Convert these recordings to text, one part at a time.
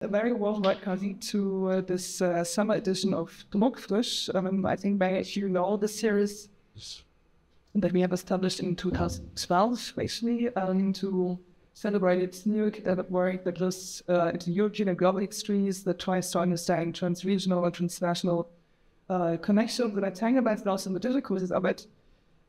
A very warm welcome to this summer edition of Druckfrisch. I think many of you know the series that we have established in 2012, actually, to celebrate its new academic work that looks into European and global histories, that tries to understand transregional and transnational connections and entanglements, and also the difficulties of it.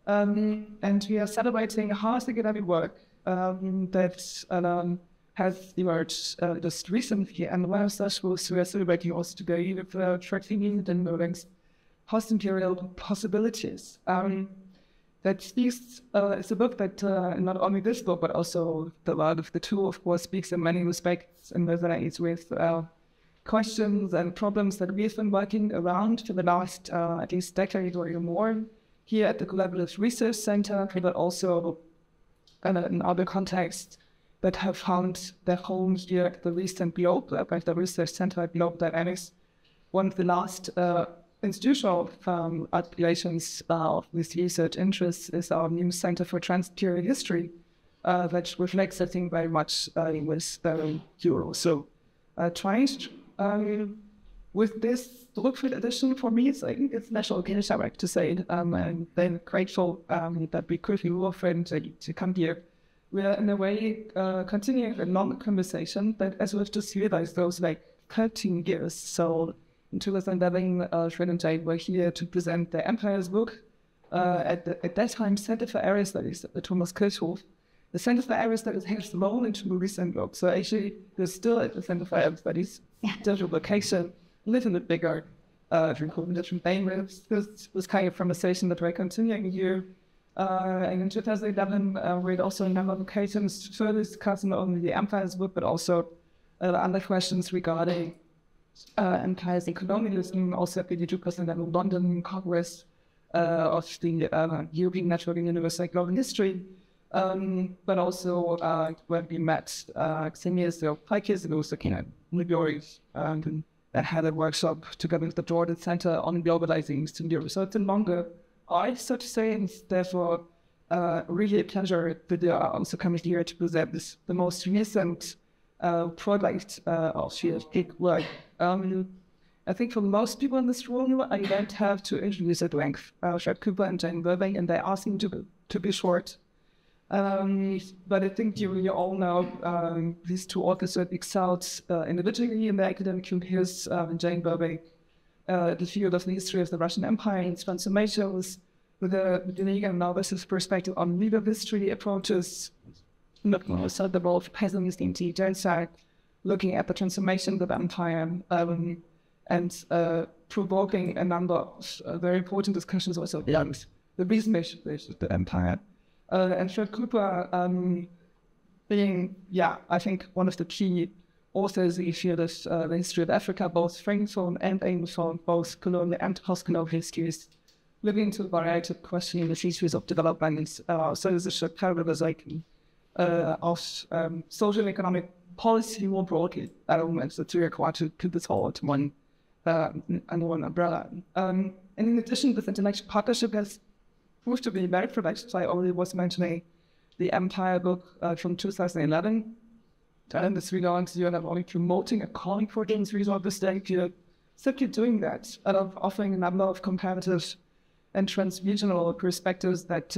And we are celebrating hard academic work that has emerged just recently, and one of such books we are celebrating also today with Frederick and Burbank's Post-Imperial Possibilities. That speaks, it's a book that not only this book, but also the two, of course, speaks in many respects and resonates with questions and problems that we've been working around for the last at least decade or even more here at the Collaborative Research Center, but also in other contexts that have found their home here at the recent Globe, like the Research Center at Globe Dynamics. One of the last institutional articulations of this research interests is our new Center for Trans-Imperial History, which reflects, I think, very much with the Euro. So trying with this Druckfrisch edition, for me, it's national occasion, I like to say. I'm then grateful that we could be offered to come here. We are, in a way, continuing a long conversation that, as we've just realized, goes like 13 years. So in 2011, Fred and Jane were here to present the Empire's book at that time, Center for Area Studies at the Thomas Kirchhof. The Center for Area Studies has grown into a recent book. So actually, they're still at the Center for Area Studies, different location, a little bit bigger, different name. This was kind of conversation that we're continuing here. And in 2011, we had also a number of occasions to further discuss not only the Empire's book, but also other questions regarding empires and colonialism, also at the 2011 London Congress of the European Network in Universal Global History, but also when we met 10 years ago, 5 years ago, so New York, and had a workshop together with the Jordan Center on globalizing Eastern Europe. So it's a longer so to say, and therefore really a pleasure to also coming here to present the most recent product of PhD work. I think for most people in this room, I don't have to introduce at length Fred Cooper and Jane Burbank, and they asked me to be short. But I think you all know these two authors are exiled individually in the academic careers. Jane Burbank, the field of the history of the Russian Empire and its transformations, with a unique and novice's perspective on legal history approaches, looking also at the role of peasants in the genocide, looking at the transformation of the empire, and provoking a number of very important discussions also beyond the reason they should the empire. And Fred Cooper being, I think, one of the key authors in the field of the history of Africa, both Francophone and Anglophone, both colonial and post-colonial histories, looking into a variety of questions in the histories of development. So this is a characterization of social and economic policy more broadly, elements that we require to put this all into one umbrella. And in addition, this intellectual partnership has proved to be very productive. I already was mentioning the Empire book from 2011. And in this regard, you're not only promoting and calling for things result this day, you're simply doing that, and offering a number of comparative and transregional perspectives that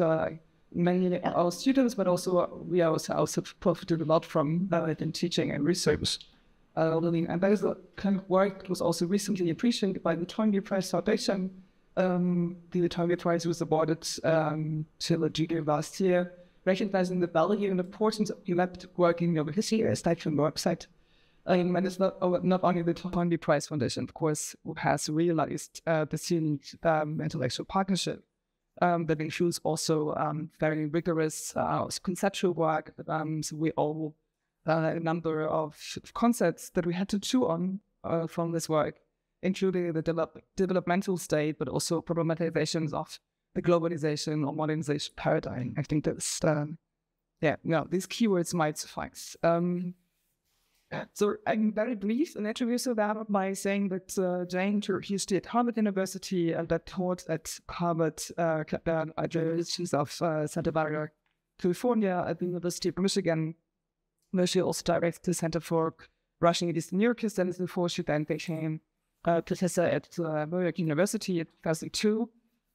many of our students, but also we ourselves have profited a lot from in teaching and research. And that is a kind of work that was also recently appreciated by the Toynbee Prize Foundation. The Toynbee Prize was awarded to the last year, recognizing the value and importance of elective work in your history as typed from the website. And it's not only the Toynbee Prize Foundation, of course, who has realized the student intellectual partnership that includes also very rigorous conceptual work. So we all a number of concepts that we had to chew on from this work, including the developmental state, but also problematizations of the globalization or modernization paradigm. I think that's, these keywords might suffice. So I'm very brief in introducing that by saying that Jane used at Harvard University and that taught at Harvard Universities of Santa Barbara, California, at the University of Michigan, where she also directs the Center for Russian Eastern Europe studies before she then became professor at Burbank University in 2002,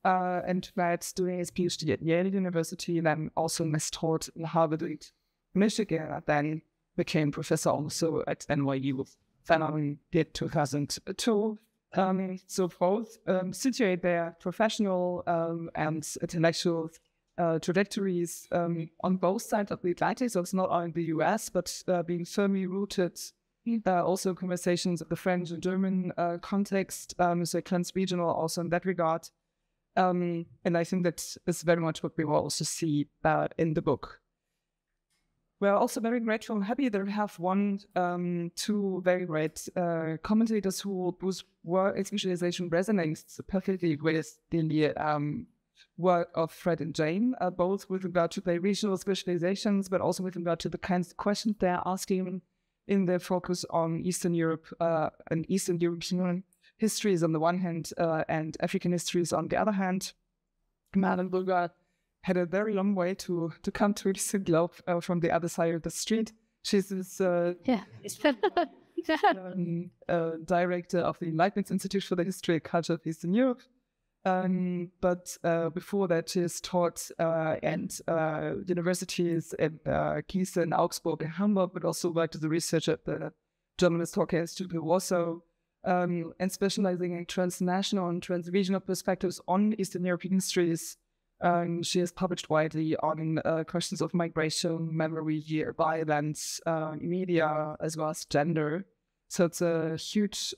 and was doing his PhD at Yale University, and then also taught in Harvard and Michigan, and then became professor also at NYU, following in 2002. So both situate their professional and intellectual trajectories on both sides of the Atlantic. So it's not only the US, but being firmly rooted also conversations of the French and German context, so trans-regional also in that regard. And I think that is very much what we will also see in the book. We're also very grateful and happy that we have two very great commentators whose work and visualization resonates perfectly with the work of Fred and Jane, both with regard to their regional specializations, but also with regard to the kinds of questions they're asking in their focus on Eastern Europe and Eastern European histories on the one hand, and African histories on the other hand. Madame Burger had a very long way to come to Eastern Globe from the other side of the street. She's this director of the Leibniz Institute for the History and Culture of Eastern Europe. But before that, she has taught at universities in Gießen, Augsburg, and Hamburg, but also worked as a researcher at the German Historical Institute in Warsaw, and specializing in transnational and transregional perspectives on Eastern European histories. She has published widely on questions of migration, memory, violence, media, as well as gender. So it's a huge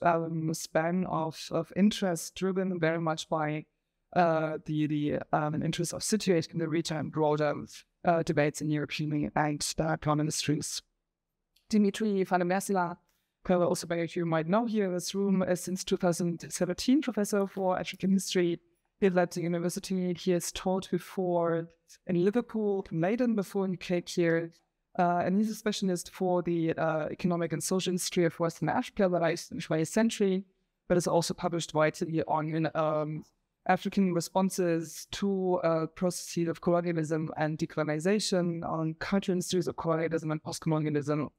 span of interest, driven very much by the interest of situating the region and broader debates in European and common histories. Dimitri van der Mersila, also many of you might know here in this room, is since 2017 professor for African history at the university. He has taught before in Liverpool, Leiden, before he came here. And he's a specialist for the economic and social history of Western Africa, that is in the 20th century, but has also published widely on African responses to processes of colonialism and decolonization, on cultural histories of colonialism and post-colonialism.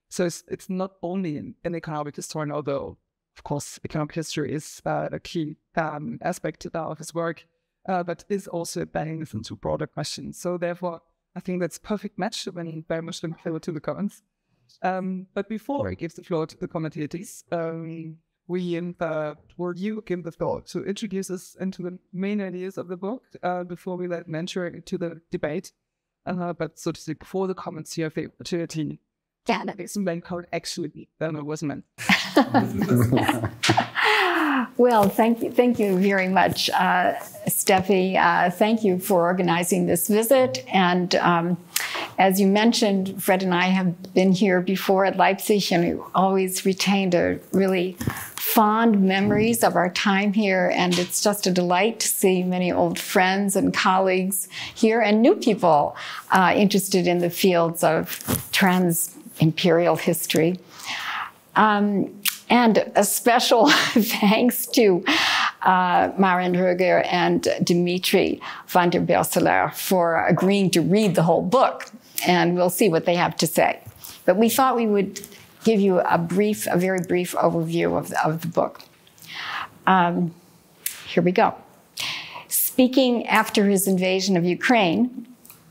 So it's not only an economic historian, although, of course, economic history is a key aspect of his work, but is also banging into broader questions. So therefore, I think that's a perfect match when he very much looking forward to the comments. But before I give the floor to the commentators, you give the floor to introduce us into the main ideas of the book before we let venture into the debate. But so to say, before the comments, you have the opportunity. Yeah, that is meant called actually. Then it wasn't meant. Well, thank you very much, Steffi. Thank you for organizing this visit. And as you mentioned, Fred and I have been here before at Leipzig, and we always retained a really fond memories of our time here. And it's just a delight to see many old friends and colleagues here, and new people interested in the fields of trans-imperial history. And a special thanks to Maren Röger and Dimitri van der Mersila for agreeing to read the whole book. And we'll see what they have to say. But we thought we would give you a very brief overview of the book. Here we go. Speaking after his invasion of Ukraine,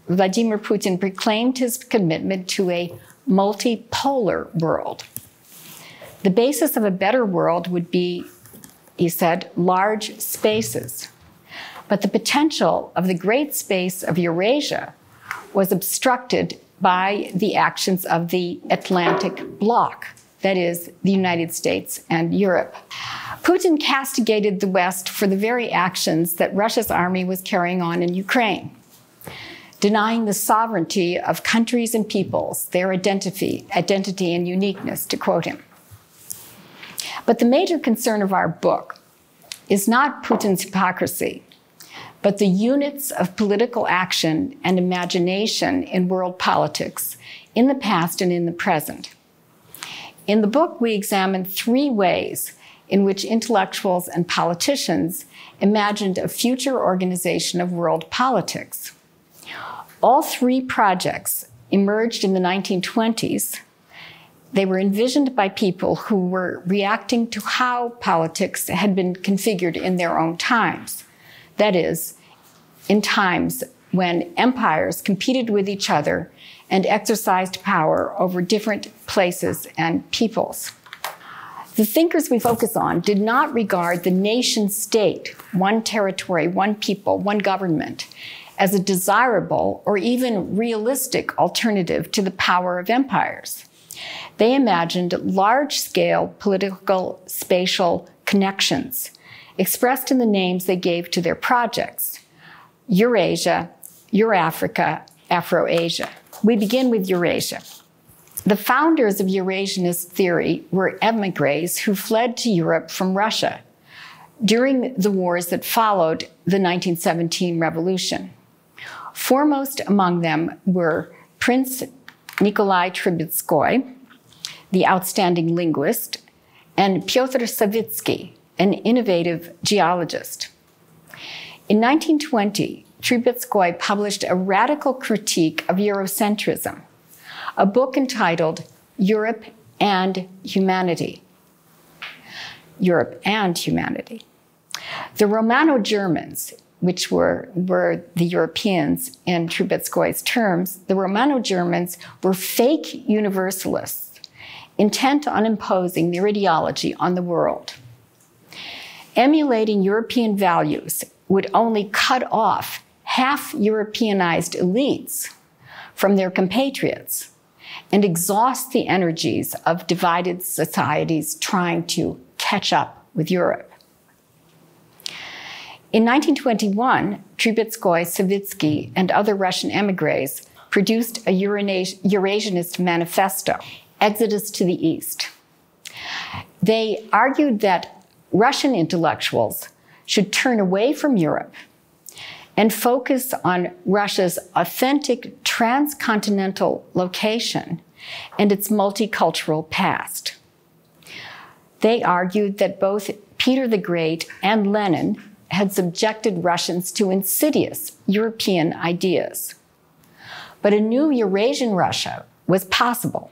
Vladimir Putin proclaimed his commitment to a multipolar world. The basis of a better world would be, he said, large spaces. But the potential of the great space of Eurasia was obstructed by the actions of the Atlantic bloc, that is, the United States and Europe. Putin castigated the West for the very actions that Russia's army was carrying on in Ukraine, denying the sovereignty of countries and peoples, their identity and uniqueness, to quote him. But the major concern of our book is not Putin's hypocrisy, but the units of political action and imagination in world politics in the past and in the present. In the book, we examine 3 ways in which intellectuals and politicians imagined a future organization of world politics. All 3 projects emerged in the 1920s they were envisioned by people who were reacting to how politics had been configured in their own times. That is, in times when empires competed with each other and exercised power over different places and peoples. The thinkers we focus on did not regard the nation state, one territory, one people, one government, as a desirable or even realistic alternative to the power of empires. They imagined large-scale political spatial connections expressed in the names they gave to their projects: Eurasia, Eurafrica, Afroasia. We begin with Eurasia. The founders of Eurasianist theory were emigres who fled to Europe from Russia during the wars that followed the 1917 revolution. Foremost among them were Prince Nikolai Trubetskoy, the outstanding linguist, and Pyotr Savitsky, an innovative geologist. In 1920, Trubetskoy published a radical critique of Eurocentrism, a book entitled Europe and Humanity. Europe and Humanity. The Romano-Germans, which were the Europeans in Trubetskoy's terms, the Romano-Germans were fake universalists, intent on imposing their ideology on the world. Emulating European values would only cut off half-Europeanized elites from their compatriots and exhaust the energies of divided societies trying to catch up with Europe. In 1921, Trubetskoy, Savitsky, and other Russian emigres produced a Eurasianist manifesto, Exodus to the East. They argued that Russian intellectuals should turn away from Europe and focus on Russia's authentic transcontinental location and its multicultural past. They argued that both Peter the Great and Lenin had subjected Russians to insidious European ideas. But a new Eurasian Russia was possible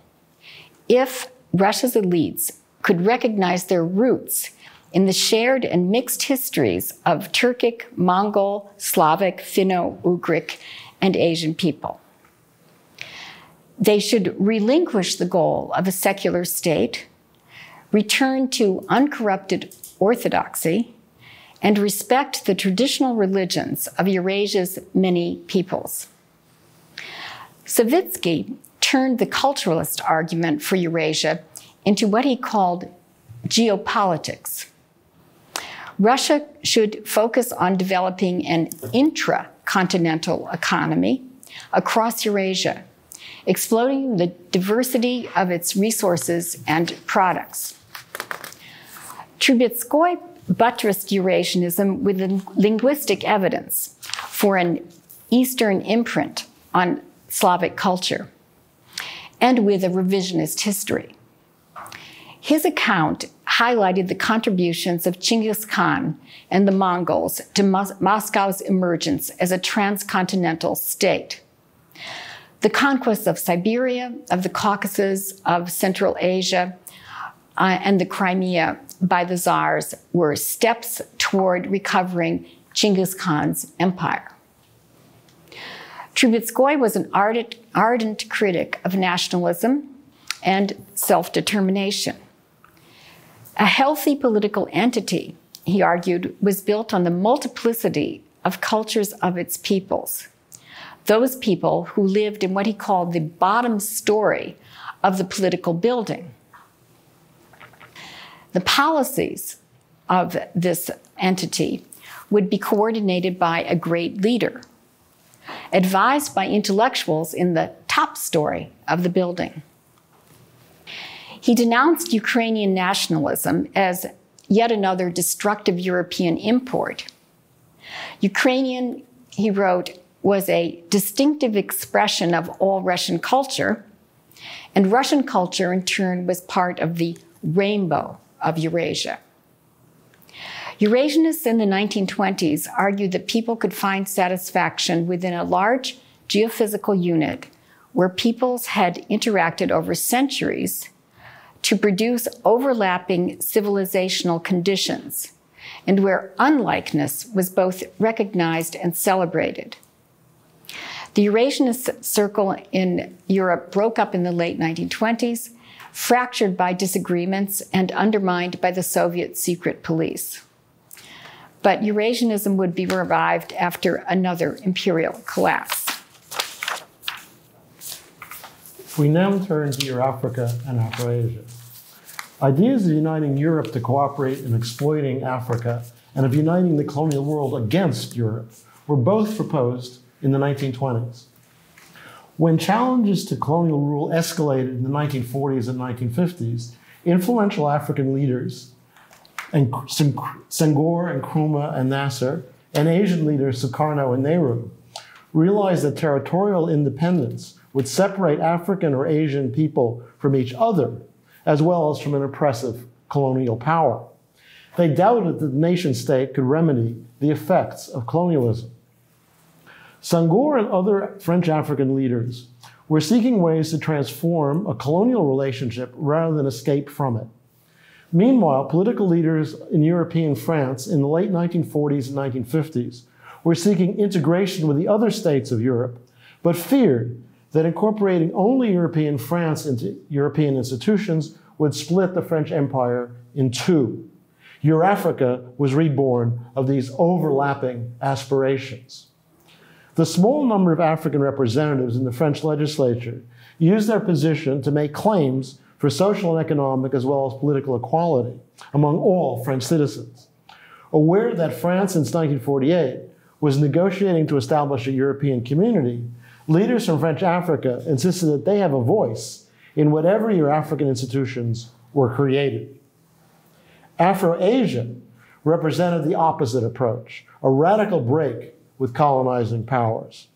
if Russia's elites could recognize their roots in the shared and mixed histories of Turkic, Mongol, Slavic, Finno-Ugric, and Asian people. They should relinquish the goal of a secular state, return to uncorrupted orthodoxy, and respect the traditional religions of Eurasia's many peoples. Savitsky turned the culturalist argument for Eurasia into what he called geopolitics. Russia should focus on developing an intra-continental economy across Eurasia, exploiting the diversity of its resources and products. Trubetskoy buttressed Eurasianism with linguistic evidence for an Eastern imprint on Slavic culture and with a revisionist history. His account highlighted the contributions of Genghis Khan and the Mongols to Moscow's emergence as a transcontinental state. The conquests of Siberia, of the Caucasus, of Central Asia, and the Crimea by the Tsars were steps toward recovering Genghis Khan's empire. Trubetskoy was an ardent critic of nationalism and self-determination. A healthy political entity, he argued, was built on the multiplicity of cultures of its peoples, those people who lived in what he called the bottom story of the political building. The policies of this entity would be coordinated by a great leader, advised by intellectuals in the top story of the building. He denounced Ukrainian nationalism as yet another destructive European import. Ukrainian, he wrote, was a distinctive expression of all Russian culture, and Russian culture, in turn, was part of the rainbow of Eurasia. Eurasianists in the 1920s argued that people could find satisfaction within a large geophysical unit where peoples had interacted over centuries to produce overlapping civilizational conditions, and where unlikeness was both recognized and celebrated. The Eurasianist circle in Europe broke up in the late 1920s, fractured by disagreements and undermined by the Soviet secret police. But Eurasianism would be revived after another imperial collapse. We now turn to Eurafrica and Afroasia. Ideas of uniting Europe to cooperate in exploiting Africa and of uniting the colonial world against Europe were both proposed in the 1920s. When challenges to colonial rule escalated in the 1940s and 1950s, influential African leaders, and Senghor and Nkrumah and Nasser, and Asian leaders Sukarno and Nehru, realized that territorial independence would separate African or Asian people from each other, as well as from an oppressive colonial power. They doubted that the nation state could remedy the effects of colonialism. Senghor and other French African leaders were seeking ways to transform a colonial relationship rather than escape from it. Meanwhile, political leaders in European France in the late 1940s and 1950s were seeking integration with the other states of Europe, but feared that incorporating only European France into European institutions would split the French Empire in two. Eurafrica was reborn of these overlapping aspirations. The small number of African representatives in the French legislature used their position to make claims for social and economic as well as political equality among all French citizens. Aware that France since 1948 was negotiating to establish a European community, leaders from French Africa insisted that they have a voice in whatever Eurafrican institutions were created. Afroasia represented the opposite approach, a radical break with colonizing powers.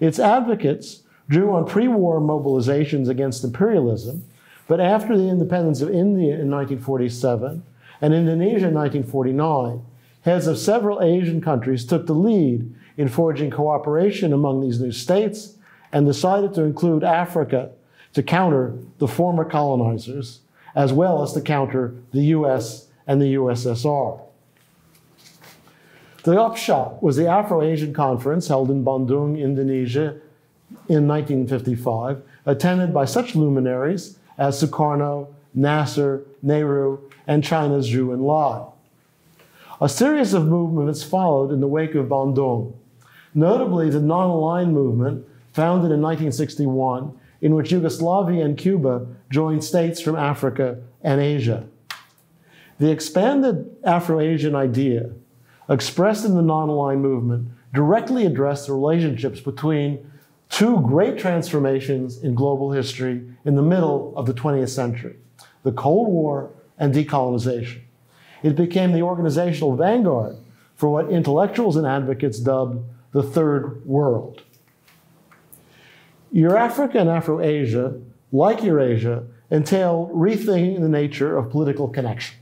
Its advocates drew on pre-war mobilizations against imperialism, but after the independence of India in 1947 and Indonesia in 1949, heads of several Asian countries took the lead in forging cooperation among these new states and decided to include Africa to counter the former colonizers, as well as to counter the US and the USSR. The upshot was the Afroasian Conference held in Bandung, Indonesia in 1955, attended by such luminaries as Sukarno, Nasser, Nehru, and China's Zhou Enlai. A series of movements followed in the wake of Bandung, notably the non-aligned movement founded in 1961, in which Yugoslavia and Cuba joined states from Africa and Asia. The expanded Afroasian idea, expressed in the non-aligned movement, directly addressed the relationships between two great transformations in global history in the middle of the 20th century, the Cold War and decolonization. It became the organizational vanguard for what intellectuals and advocates dubbed the Third World. Eurafrica and Afroasia, like Eurasia, entail rethinking the nature of political connection.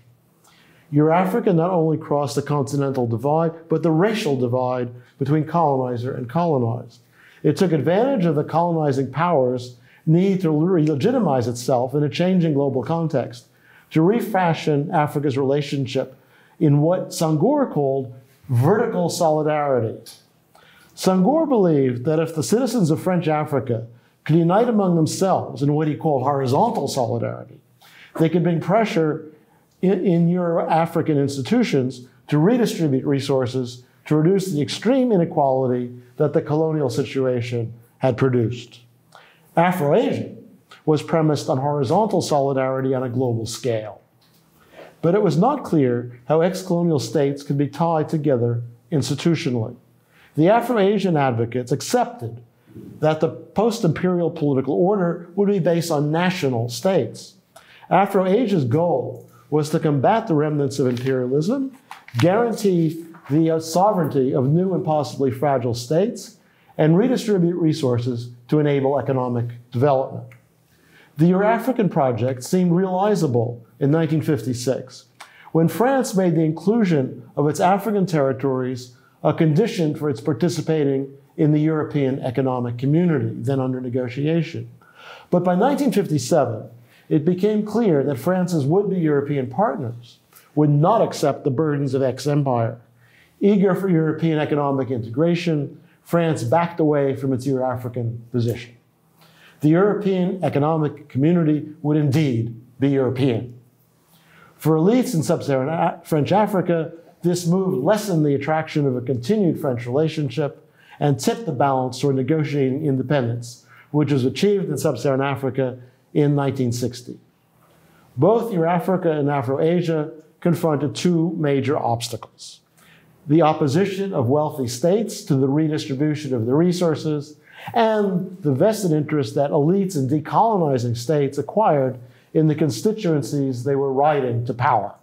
Eurafrica not only crossed the continental divide, but the racial divide between colonizer and colonized. It took advantage of the colonizing powers' need to legitimize itself in a changing global context, to refashion Africa's relationship in what Senghor called vertical solidarity. Senghor believed that if the citizens of French Africa could unite among themselves in what he called horizontal solidarity, they could bring pressure in Euro-African institutions to redistribute resources to reduce the extreme inequality that the colonial situation had produced. Afroasia was premised on horizontal solidarity on a global scale. But it was not clear how ex-colonial states could be tied together institutionally. The Afroasian advocates accepted that the post-imperial political order would be based on national states. Afroasia's goal was to combat the remnants of imperialism, guarantee the sovereignty of new and possibly fragile states, and redistribute resources to enable economic development. The Eurafrican project seemed realizable in 1956, when France made the inclusion of its African territories a condition for its participating in the European Economic Community, then under negotiation. But by 1957, it became clear that France's would-be European partners would not accept the burdens of ex-empire. Eager for European economic integration, France backed away from its Eurafrican position. The European Economic Community would indeed be European. For elites in sub-Saharan French Africa, this move lessened the attraction of a continued French relationship and tipped the balance toward negotiating independence, which was achieved in sub-Saharan Africa in 1960. Both Eurafrica and Afroasia confronted two major obstacles: the opposition of wealthy states to the redistribution of the resources, and the vested interest that elites in decolonizing states acquired in the constituencies they were riding to power.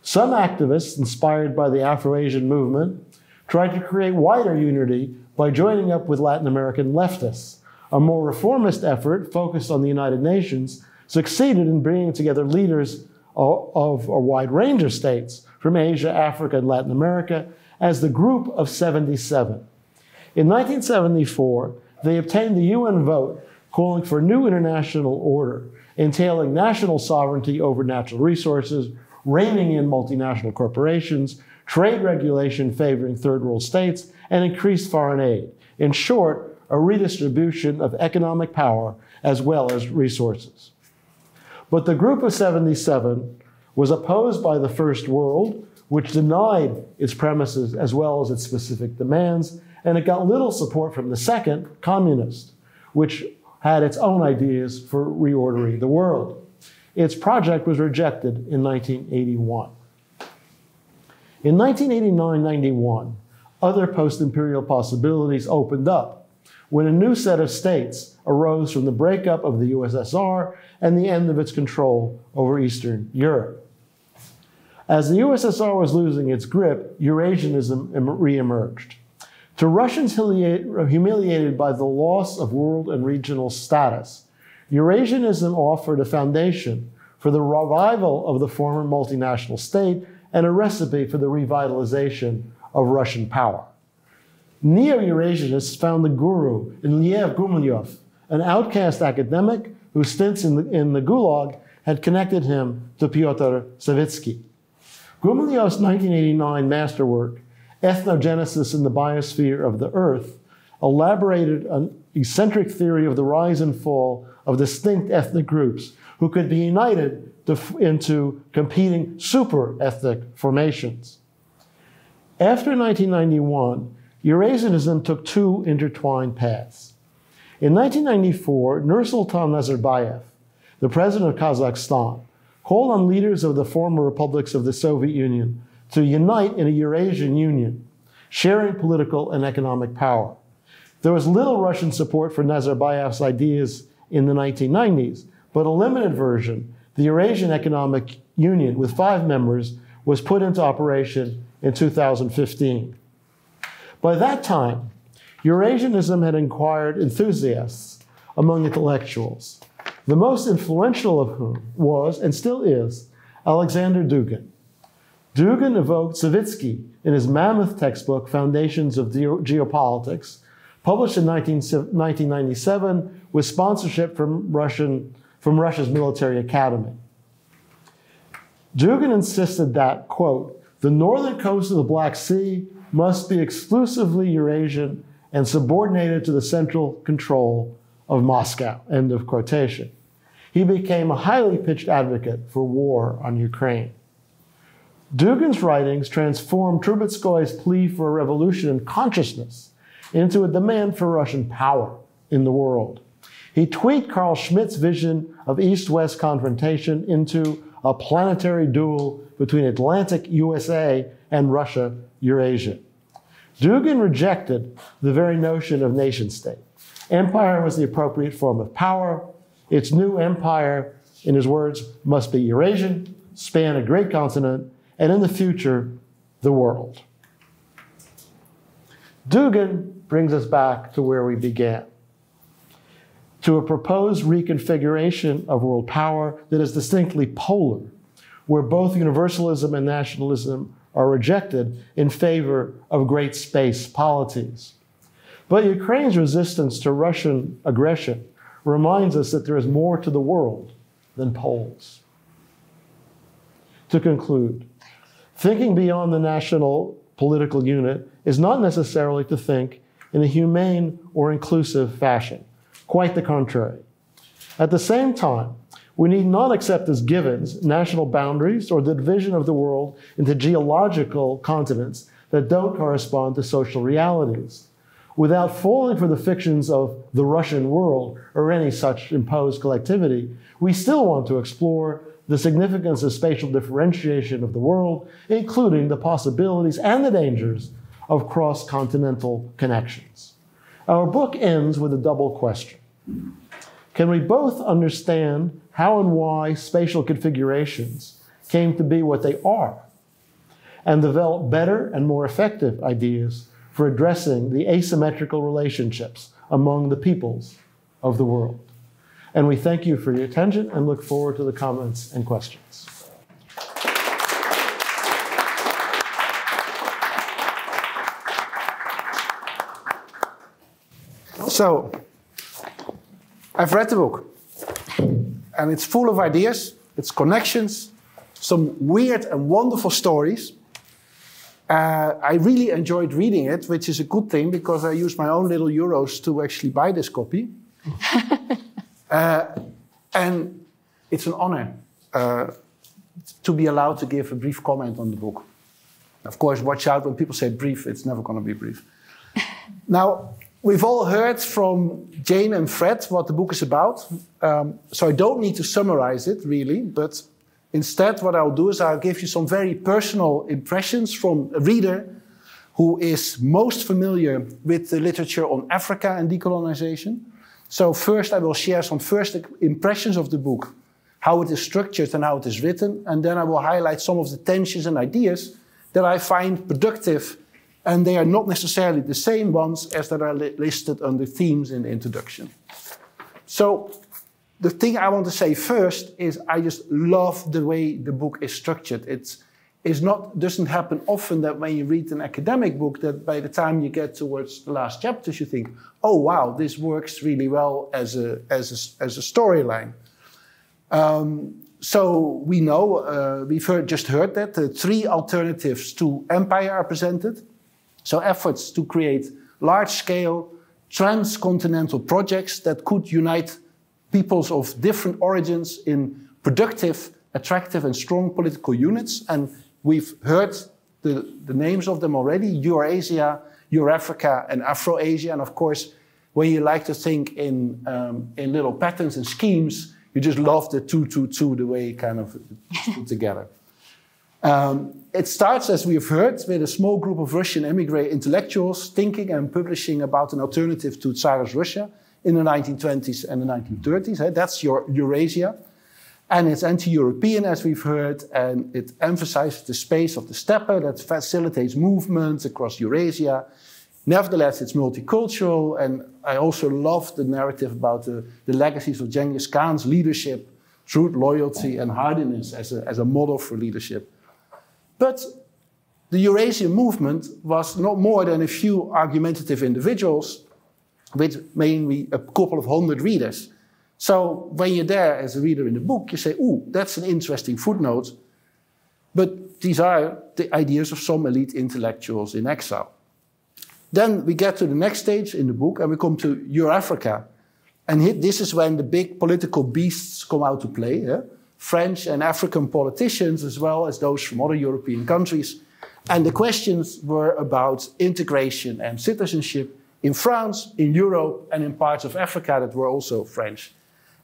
Some activists, inspired by the Afroasian movement, tried to create wider unity by joining up with Latin American leftists. A more reformist effort focused on the United Nations succeeded in bringing together leaders of a wide range of states from Asia, Africa, and Latin America as the Group of 77. In 1974, they obtained the UN vote calling for a new international order, entailing national sovereignty over natural resources, reining in multinational corporations, trade regulation favoring third world states, and increased foreign aid. In short, a redistribution of economic power as well as resources. But the Group of 77 was opposed by the First World, which denied its premises as well as its specific demands, and it got little support from the Second, Communist, which had its own ideas for reordering the world. Its project was rejected in 1981. In 1989-91, other post-imperial possibilities opened up when a new set of states arose from the breakup of the USSR and the end of its control over Eastern Europe. As the USSR was losing its grip, Eurasianism re-emerged. To Russians humiliated by the loss of world and regional status, Eurasianism offered a foundation for the revival of the former multinational state and a recipe for the revitalization of Russian power. Neo-Eurasianists found the guru in Lev Gumilyov, an outcast academic whose stints in the Gulag had connected him to Pyotr Savitsky. Gumilyov's 1989 masterwork, Ethnogenesis in the Biosphere of the Earth, elaborated an eccentric theory of the rise and fall of distinct ethnic groups who could be united into competing super-ethnic formations. After 1991, Eurasianism took two intertwined paths. In 1994, Nursultan Nazarbayev, the president of Kazakhstan, called on leaders of the former republics of the Soviet Union to unite in a Eurasian Union, sharing political and economic power. There was little Russian support for Nazarbayev's ideas in the 1990s, but a limited version, the Eurasian Economic Union with 5 members, was put into operation in 2015. By that time, Eurasianism had acquired enthusiasts among intellectuals, the most influential of whom was, and still is, Alexander Dugin. Dugin evoked Savitsky in his mammoth textbook, Foundations of Geopolitics, published in 1997 with sponsorship from Russia's military academy. Dugin insisted that, quote, the northern coast of the Black Sea must be exclusively Eurasian and subordinated to the central control of Moscow, end of quotation. He became a highly pitched advocate for war on Ukraine. Dugin's writings transformed Trubetskoy's plea for a revolution in consciousness into a demand for Russian power in the world. He tweaked Carl Schmitt's vision of East-West confrontation into a planetary duel between Atlantic USA and Russia, Eurasia. Dugin rejected the very notion of nation-state. Empire was the appropriate form of power. Its new empire, in his words, must be Eurasian, span a great continent, and in the future, the world. Dugin brings us back to where we began, to a proposed reconfiguration of world power that is distinctly polar, where both universalism and nationalism are rejected in favor of great space polities. But Ukraine's resistance to Russian aggression reminds us that there is more to the world than poles. To conclude, thinking beyond the national political unit is not necessarily to think in a humane or inclusive fashion. Quite the contrary. At the same time, we need not accept as givens national boundaries or the division of the world into geological continents that don't correspond to social realities. Without falling for the fictions of the Russian world or any such imposed collectivity, we still want to explore the significance of spatial differentiation of the world, including the possibilities and the dangers of cross-continental connections. Our book ends with a double question. Can we both understand how and why spatial configurations came to be what they are, and develop better and more effective ideas for addressing the asymmetrical relationships among the peoples of the world? And we thank you for your attention and look forward to the comments and questions. So, I've read the book, and it's full of ideas, it's connections, some weird and wonderful stories. I really enjoyed reading it, which is a good thing because I used my own little euros to actually buy this copy. And it's an honor to be allowed to give a brief comment on the book. Of course, watch out when people say brief, it's never going to be brief. Now, we've all heard from Jane and Fred what the book is about, so I don't need to summarize it, really, but instead what I'll do is I'll give you some very personal impressions from a reader who is most familiar with the literature on Africa and decolonization. So first I will share some first impressions of the book, how it is structured and how it is written, and then I will highlight some of the tensions and ideas that I find productive, and they are not necessarily the same ones as that are listed under themes in the introduction. So the thing I want to say first is I just love the way the book is structured. Doesn't happen often that when you read an academic book that by the time you get towards the last chapters you think, oh wow, this works really well as a storyline. So we know, just heard that the three alternatives to empire are presented. So efforts to create large-scale transcontinental projects that could unite peoples of different origins in productive, attractive and strong political units. And we've heard the names of them already: Eurasia, Eurafrica and Afroasia. And of course, when you like to think in little patterns and schemes, you just love the 2-2-2, the way it kind of put together. It starts, as we have heard, with a small group of Russian emigre intellectuals thinking and publishing about an alternative to Tsarist Russia in the 1920s and the 1930s. That's your Eurasia. And it's anti-European, as we've heard, and it emphasizes the space of the steppe that facilitates movement across Eurasia. Nevertheless, it's multicultural, and I also love the narrative about the legacies of Genghis Khan's leadership, truth, loyalty, and hardiness as a model for leadership. But the Eurasian movement was not more than a few argumentative individuals with mainly a couple of hundred readers. So when you're there as a reader in the book, you say, ooh, that's an interesting footnote. But these are the ideas of some elite intellectuals in exile. Then we get to the next stage in the book and we come to Eurafrica. And this is when the big political beasts come out to play. Yeah? French and African politicians as well as those from other European countries. And the questions were about integration and citizenship in France, in Europe, and in parts of Africa that were also French.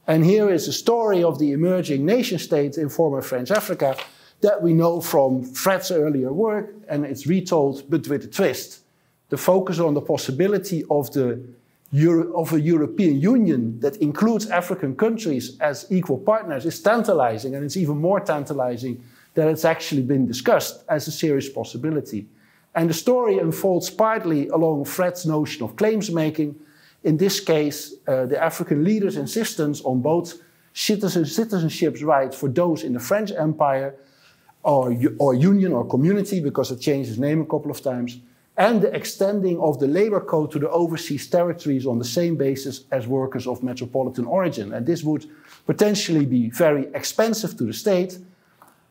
And here is a story of the emerging nation states in former French Africa that we know from Fred's earlier work, and it's retold but with a twist. The focus on the possibility of a European Union that includes African countries as equal partners is tantalizing, and it's even more tantalizing that it's actually been discussed as a serious possibility. And the story unfolds partly along Fred's notion of claims making. In this case, the African leaders' insistence on both citizenship rights for those in the French Empire or union or community, because it changed its name a couple of times, and the extending of the labor code to the overseas territories on the same basis as workers of metropolitan origin. And this would potentially be very expensive to the state,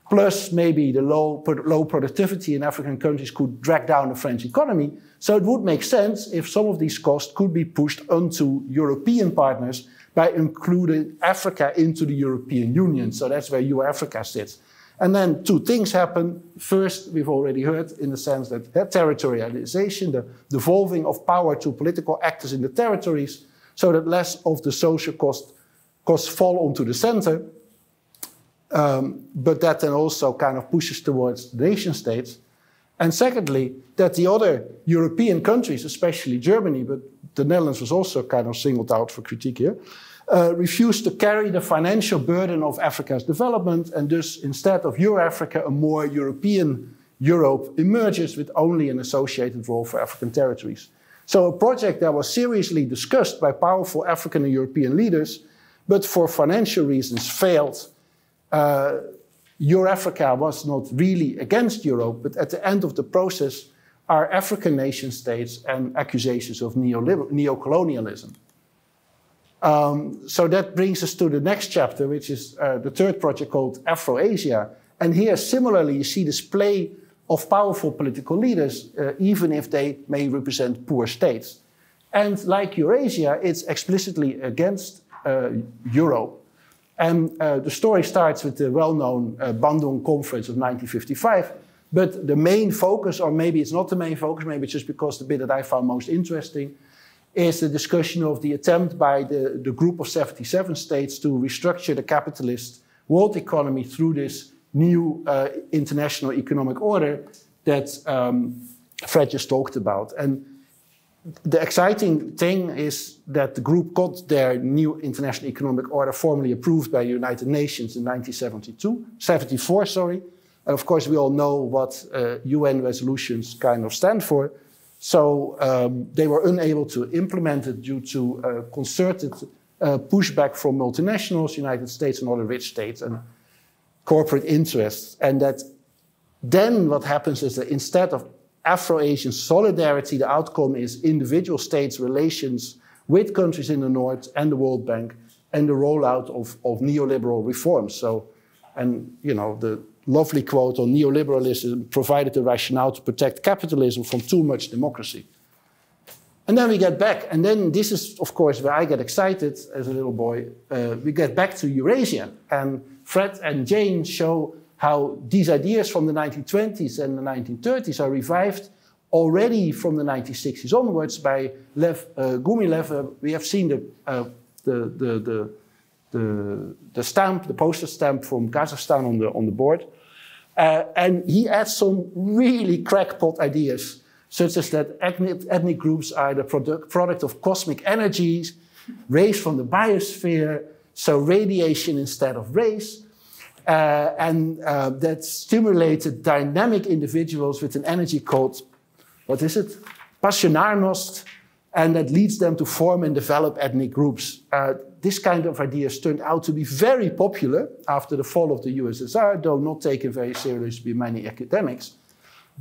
plus maybe the low productivity in African countries could drag down the French economy. So it would make sense if some of these costs could be pushed onto European partners by including Africa into the European Union. So that's where Eurafrica sits. And then two things happen. First, we've already heard in the sense that territorialization, the devolving of power to political actors in the territories, so that less of the social costs fall onto the center. But that then also kind of pushes towards the nation states. And secondly, that the other European countries, especially Germany, but the Netherlands was also kind of singled out for critique here, refuse to carry the financial burden of Africa's development, and thus instead of Eurafrica, a more European Europe emerges with only an associated role for African territories. So a project that was seriously discussed by powerful African and European leaders, but for financial reasons failed. Eurafrica was not really against Europe, but at the end of the process are African nation states and accusations of neocolonialism. So that brings us to the next chapter, which is the third project called Afroasia. And here, similarly, you see this play of powerful political leaders, even if they may represent poor states. And like Eurasia, it's explicitly against Europe. And the story starts with the well-known Bandung Conference of 1955. But the main focus, or maybe it's not the main focus, maybe it's just because the bit that I found most interesting, is the discussion of the attempt by the group of 77 states to restructure the capitalist world economy through this new international economic order that Fred just talked about. And the exciting thing is that the group got their new international economic order formally approved by the United Nations in 1974, sorry. And of course, we all know what UN resolutions kind of stand for. So they were unable to implement it due to concerted pushback from multinationals, United States and other rich states, and corporate interests. And that then what happens is that instead of Afroasian solidarity, the outcome is individual states' relations with countries in the North and the World Bank and the rollout of neoliberal reforms. So, and you know, the lovely quote on neoliberalism provided the rationale to protect capitalism from too much democracy. And then we get back, and then this is, of course, where I get excited as a little boy. We get back to Eurasia, and Fred and Jane show how these ideas from the 1920s and the 1930s are revived already from the 1960s onwards by Lev Gumilev. We have seen the stamp, the postage stamp from Kazakhstan on the board. And he adds some really crackpot ideas, such as that ethnic groups are the product of cosmic energies, raised from the biosphere, so radiation instead of race. And that stimulated dynamic individuals with an energy called, what is it? Passionarnost, and that leads them to form and develop ethnic groups. This kind of ideas turned out to be very popular after the fall of the USSR, though not taken very seriously by many academics.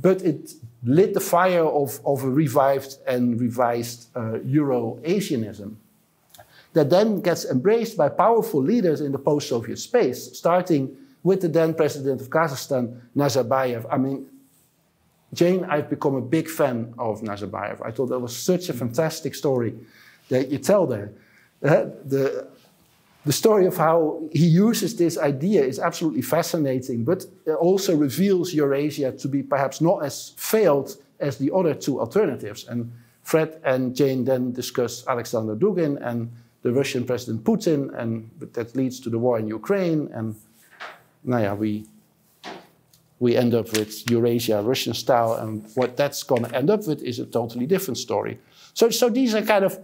But it lit the fire of a revived and revised Eurasianism that then gets embraced by powerful leaders in the post-Soviet space, starting with the then president of Kazakhstan, Nazarbayev. I mean, Jane, I've become a big fan of Nazarbayev. I thought that was such a fantastic story that you tell there. The story of how he uses this idea is absolutely fascinating, but it also reveals Eurasia to be perhaps not as failed as the other two alternatives. And Fred and Jane then discuss Alexander Dugin and the Russian President Putin, and that leads to the war in Ukraine. And we end up with Eurasia, Russian style, and what that's going to end up with is a totally different story. So these are kind of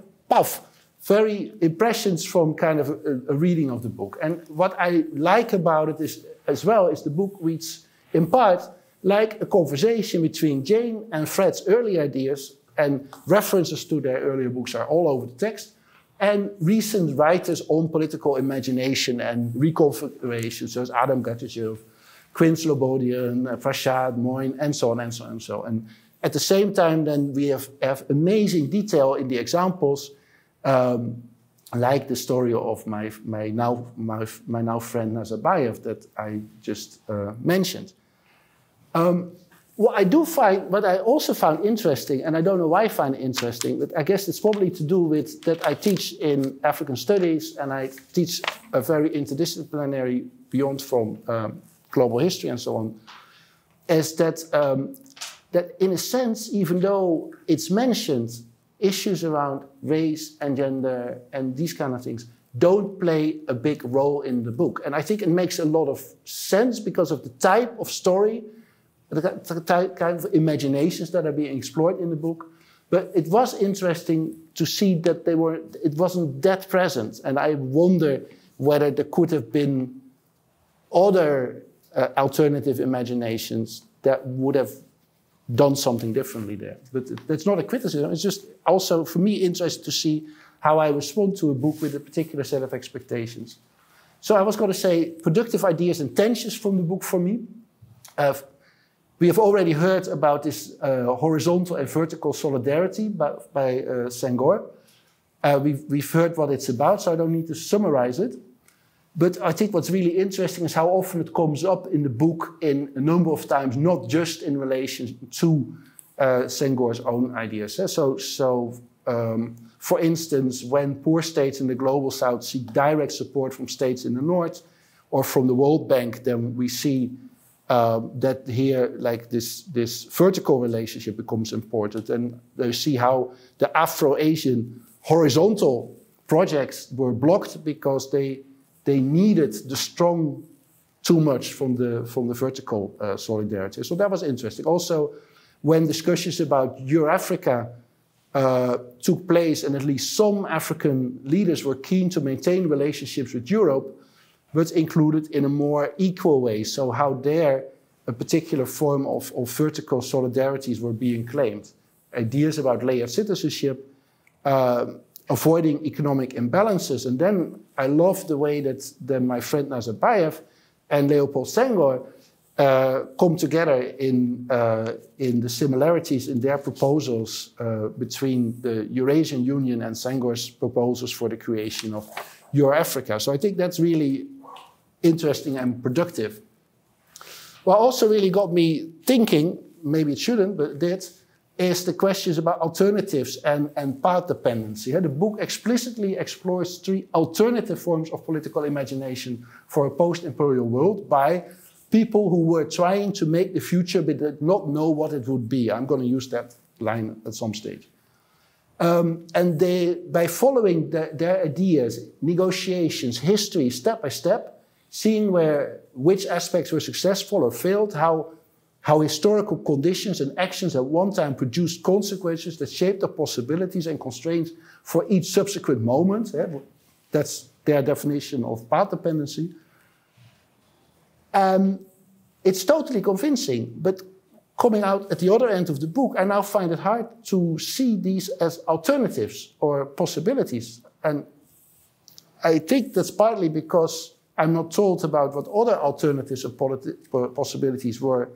very impressions from kind of a reading of the book. And what I like about it is, as well, is the book reads in part like a conversation between Jane and Fred's early ideas, and references to their earlier books are all over the text, and recent writers on political imagination and reconfiguration, such as Adam Gattuchev, Quinn Slobodian, Farshad, Moyne, and so on and so on and so on. And At the same time, then we have amazing detail in the examples, like the story of my now friend Nazarbayev that I just mentioned. What I also found interesting, and I don't know why I find it interesting, but I guess it's probably to do with that I teach in African studies and I teach a very interdisciplinary beyond from global history and so on, is that that in a sense, even though it's mentioned, issues around race and gender and these kind of things don't play a big role in the book. And I think it makes a lot of sense because of the type of story, the kind of imaginations that are being explored in the book. But it was interesting to see that it wasn't that present. And I wonder whether there could have been other alternative imaginations that would have done something differently there. But that's not a criticism. It's just also, for me, interesting to see how I respond to a book with a particular set of expectations. So I was going to say productive ideas and tensions from the book for me. We have already heard about this horizontal and vertical solidarity by Senghor. We've heard what it's about, so I don't need to summarize it. But I think what's really interesting is how often it comes up in the book in a number of times, not just in relation to Senghor's own ideas. For instance, when poor states in the global south seek direct support from states in the north or from the World Bank, then we see that here, like this vertical relationship becomes important. And you see how the Afroasian horizontal projects were blocked because they needed the strong too much from the vertical solidarity. So that was interesting. Also, when discussions about Eurafrica took place, and at least some African leaders were keen to maintain relationships with Europe, but included in a more equal way. So how there a particular form of vertical solidarities were being claimed. Ideas about layered citizenship, avoiding economic imbalances. And then I love the way that my friend Nazarbayev and Leopold Senghor come together in the similarities in their proposals between the Eurasian Union and Senghor's proposals for the creation of Eurafrica. So I think that's really interesting and productive. What also really got me thinking, maybe it shouldn't, but it did, is the questions about alternatives and path dependency. The book explicitly explores 3 alternative forms of political imagination for a post-imperial world by people who were trying to make the future but did not know what it would be. I'm going to use that line at some stage. And by following their ideas, negotiations, history, step by step, seeing which aspects were successful or failed, how historical conditions and actions at one time produced consequences that shaped the possibilities and constraints for each subsequent moment. That's their definition of path dependency. It's totally convincing, but coming out at the other end of the book, I now find it hard to see these as alternatives or possibilities. And I think that's partly because I'm not told about what other alternatives or possibilities were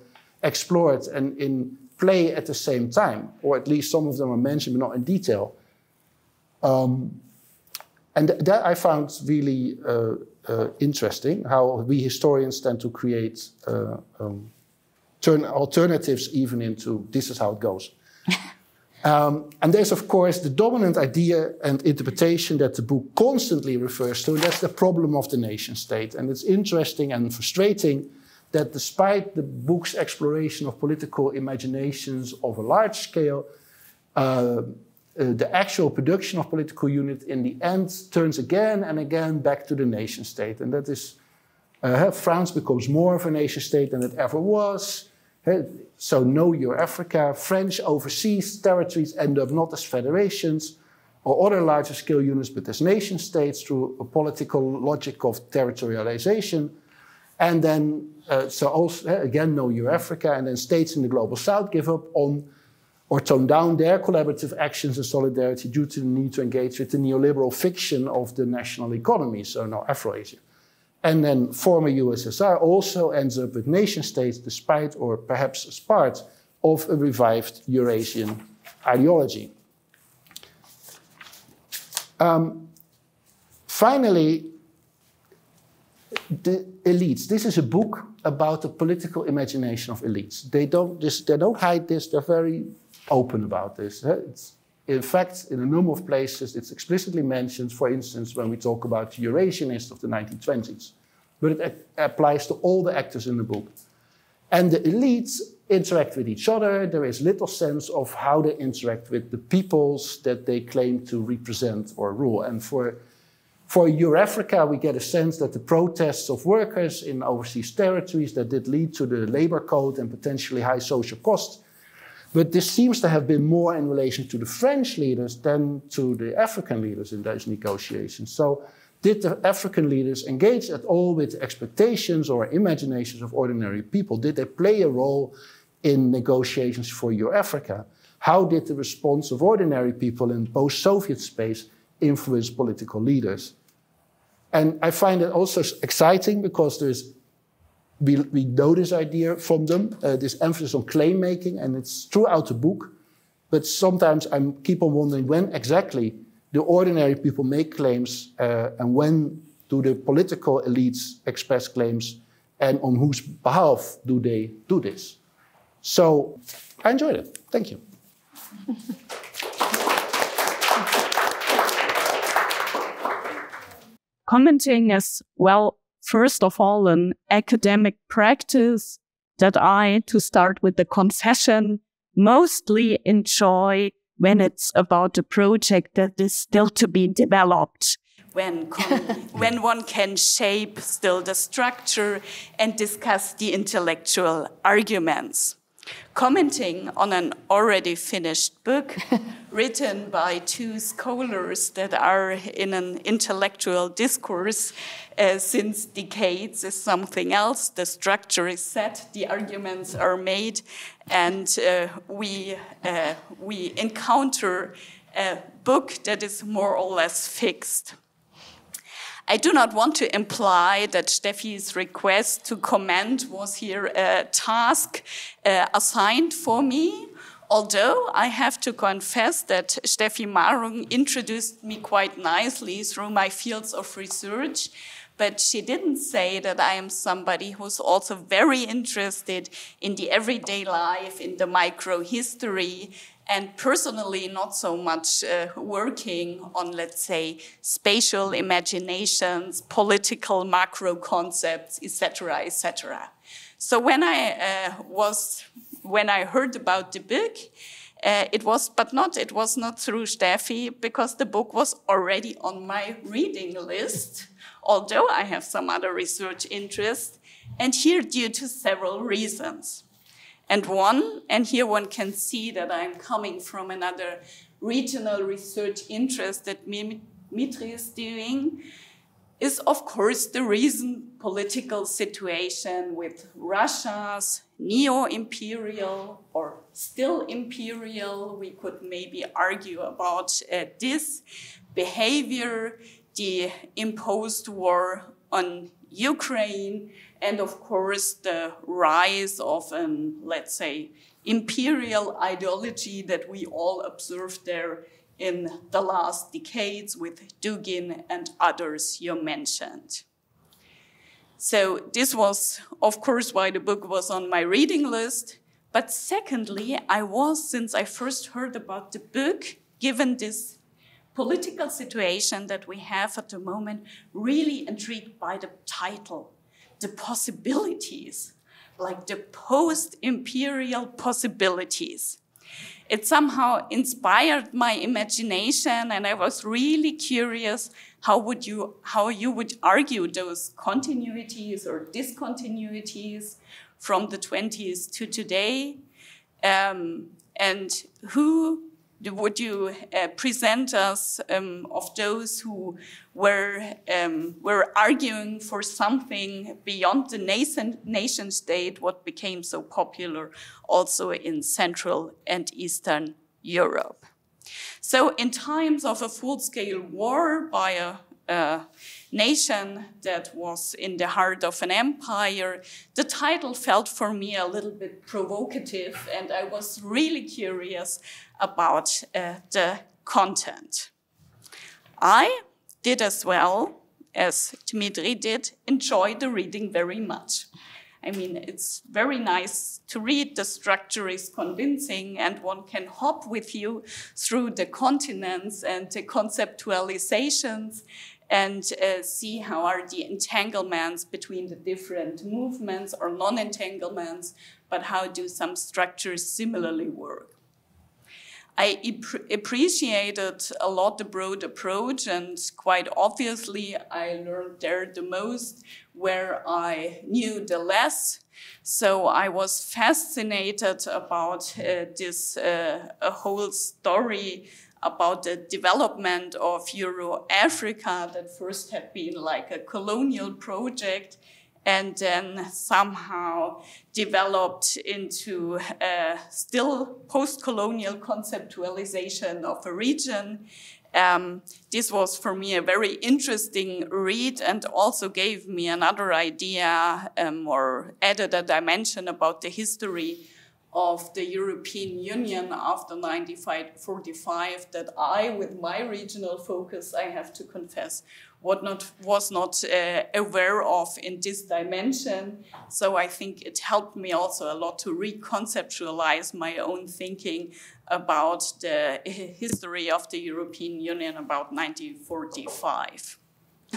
explored and in play at the same time, or at least some of them are mentioned but not in detail. And that I found really interesting, how we historians tend to create, turn alternatives even into this is how it goes. And there's, of course, the dominant idea and interpretation that the book constantly refers to, and that's the problem of the nation state. And it's interesting and frustrating that despite the book's exploration of political imaginations of a large scale, the actual production of political unit in the end turns again and again back to the nation state. And that is, France becomes more of a nation state than it ever was. So no Eurafrica, French overseas territories end up not as federations or other larger scale units, but as nation states through a political logic of territorialization. And then, so also, again, no Eurafrica, and then states in the global south give up on or tone down their collaborative actions and solidarity due to the need to engage with the neoliberal fiction of the national economy, so no Afroasia. And then former USSR also ends up with nation states despite or perhaps as part of a revived Eurasian ideology. Finally, the elites. This is a book about the political imagination of elites. They don't hide this. They're very open about this. In fact, in a number of places, it's explicitly mentioned, for instance, when we talk about the Eurasianists of the 1920s. But it applies to all the actors in the book. And the elites interact with each other. There is little sense of how they interact with the peoples that they claim to represent or rule. And for Eurafrica, we get a sense that the protests of workers in overseas territories that did lead to the labor code and potentially high social costs. But this seems to have been more in relation to the French leaders than to the African leaders in those negotiations. So did the African leaders engage at all with the expectations or imaginations of ordinary people? Did they play a role in negotiations for Eurafrica? How did the response of ordinary people in post-Soviet space influence political leaders? And I find it also exciting because we know this idea from them, this emphasis on claim making, and it's throughout the book. But sometimes I keep on wondering when exactly the ordinary people make claims and when do the political elites express claims and on whose behalf do they do this. So I enjoyed it. Thank you. Commenting is, well, first of all, an academic practice that I, to start with the confession, mostly enjoy when it's about a project that is still to be developed. When one can shape still the structure and discuss the intellectual arguments. Commenting on an already finished book written by two scholars that are in an intellectual discourse since decades is something else. The structure is set, the arguments are made, and we encounter a book that is more or less fixed. I do not want to imply that Steffi's request to comment was here a task assigned for me, although I have to confess that Steffi Marung introduced me quite nicely through my fields of research, but she didn't say that I am somebody who's also very interested in the everyday life, in the micro-history, and personally not so much working on, let's say, spatial imaginations, political macro concepts, etc., etc. So when I heard about the book, it was not through Steffi, because the book was already on my reading list, although I have some other research interests, and here due to several reasons. And here one can see that I'm coming from another regional research interest that Mitri is doing, is of course the recent political situation with Russia's neo-imperial or still imperial, we could maybe argue about this behavior, the imposed war on Ukraine, and of course the rise of an, let's say, imperial ideology that we all observed there in the last decades with Dugin and others you mentioned. So this was, of course, why the book was on my reading list. But secondly, I was, since I first heard about the book, given this political situation that we have at the moment, really intrigued by the title, the possibilities, like the post-imperial possibilities. It somehow inspired my imagination, and I was really curious how you would argue those continuities or discontinuities from the 20s to today, and who would you present us of those who were arguing for something beyond the nation state, what became so popular also in Central and Eastern Europe. So in times of a full-scale war by a nation that was in the heart of an empire. The title felt for me a little bit provocative, and I was really curious about the content. I did, as well as Dmitry did, enjoy the reading very much. I mean, it's very nice to read. The structure is convincing, and one can hop with you through the continents and the conceptualizations and see how are the entanglements between the different movements, or non-entanglements, but how do some structures similarly work. I appreciated a lot the broad approach, and quite obviously I learned there the most where I knew the less. So I was fascinated about this a whole story about the development of Eurafrica that first had been like a colonial project, and then somehow developed into still post-colonial conceptualization of a region. This was for me a very interesting read, and also gave me another idea or added a dimension about the history of the European Union after 1945 that I, with my regional focus, I have to confess, was not aware of in this dimension. So I think it helped me also a lot to reconceptualize my own thinking about the history of the European Union about 1945.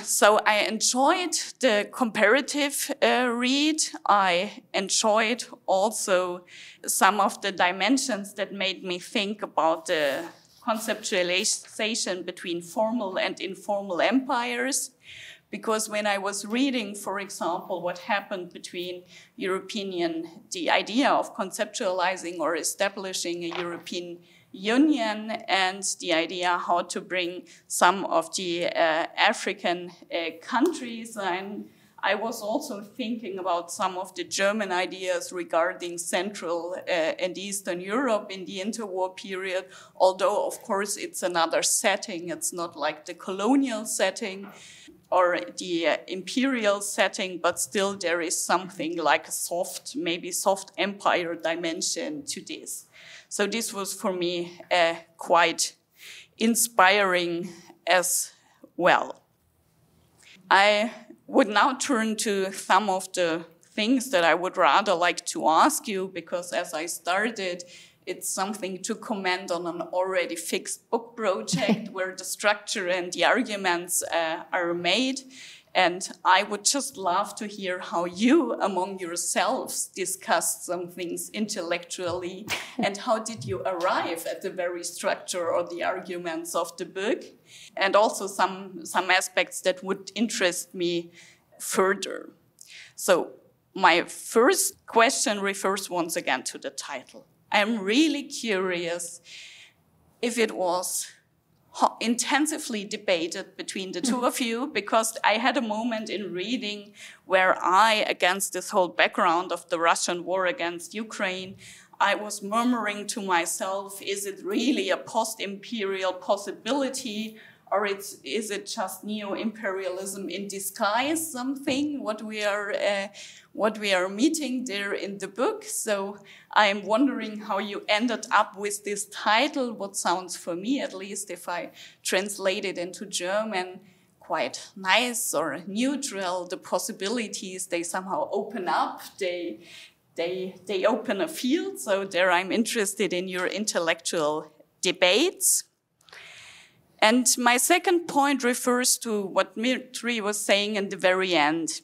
So I enjoyed the comparative read. I enjoyed also some of the dimensions that made me think about the conceptualization between formal and informal empires. Because when I was reading, for example, what happened between the idea of conceptualizing or establishing a European Union and the idea how to bring some of the African countries, and I was also thinking about some of the German ideas regarding Central and Eastern Europe in the interwar period, although of course it's another setting. It's not like the colonial setting or the imperial setting, but still there is something like a maybe soft empire dimension to this. So this was for me quite inspiring as well. I would now turn to some of the things that I would rather like to ask you, because as I started, it's something to comment on an already fixed book project where the structure and the arguments are made. And I would just love to hear how you, among yourselves, discussed some things intellectually, and how did you arrive at the very structure or the arguments of the book, and also some aspects that would interest me further. So my first question refers once again to the title. I'm really curious if it was intensively debated between the two of you, because I had a moment in reading where I, against this whole background of the Russian war against Ukraine, I was murmuring to myself, is it really a post-imperial possibility, or is it just neo-imperialism in disguise, something, what we are meeting there in the book? So I'm wondering how you ended up with this title, what sounds for me, at least if I translate it into German, quite nice or neutral. The possibilities, they somehow open up, they open a field. So there I'm interested in your intellectual debates. And my second point refers to what Dmitry was saying in the very end.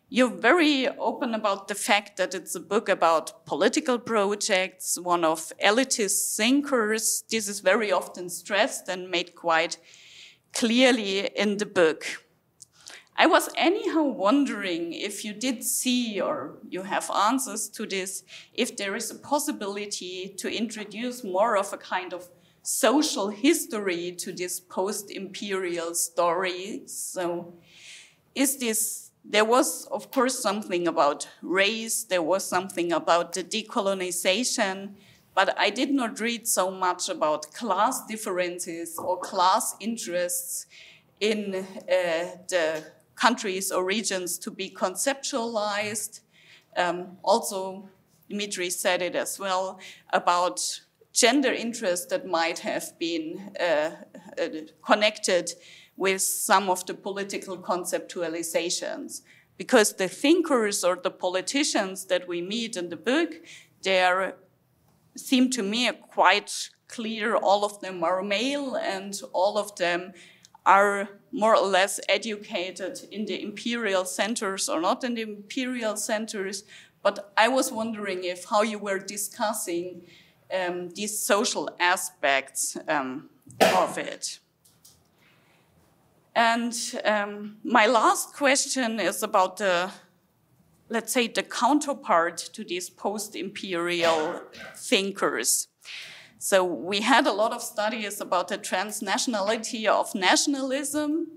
You're very open about the fact that it's a book about political projects, one of elitist thinkers. This is very often stressed and made quite clearly in the book. I was anyhow wondering if you did see, or you have answers to this, if there is a possibility to introduce more of a kind of social history to this post-imperial story. So there was, of course, something about race, there was something about the decolonization, but I did not read so much about class differences or class interests in the countries or regions to be conceptualized. Also, Dimitri said it as well, about gender interests that might have been connected with some of the political conceptualizations. Because the thinkers or the politicians that we meet in the book, they seem to me quite clear. All of them are male and all of them are more or less educated in the imperial centers or not in the imperial centers. But I was wondering if how you were discussing these social aspects of it. And my last question is about the, let's say, the counterpart to these post-imperial thinkers. So we had a lot of studies about the transnationality of nationalism,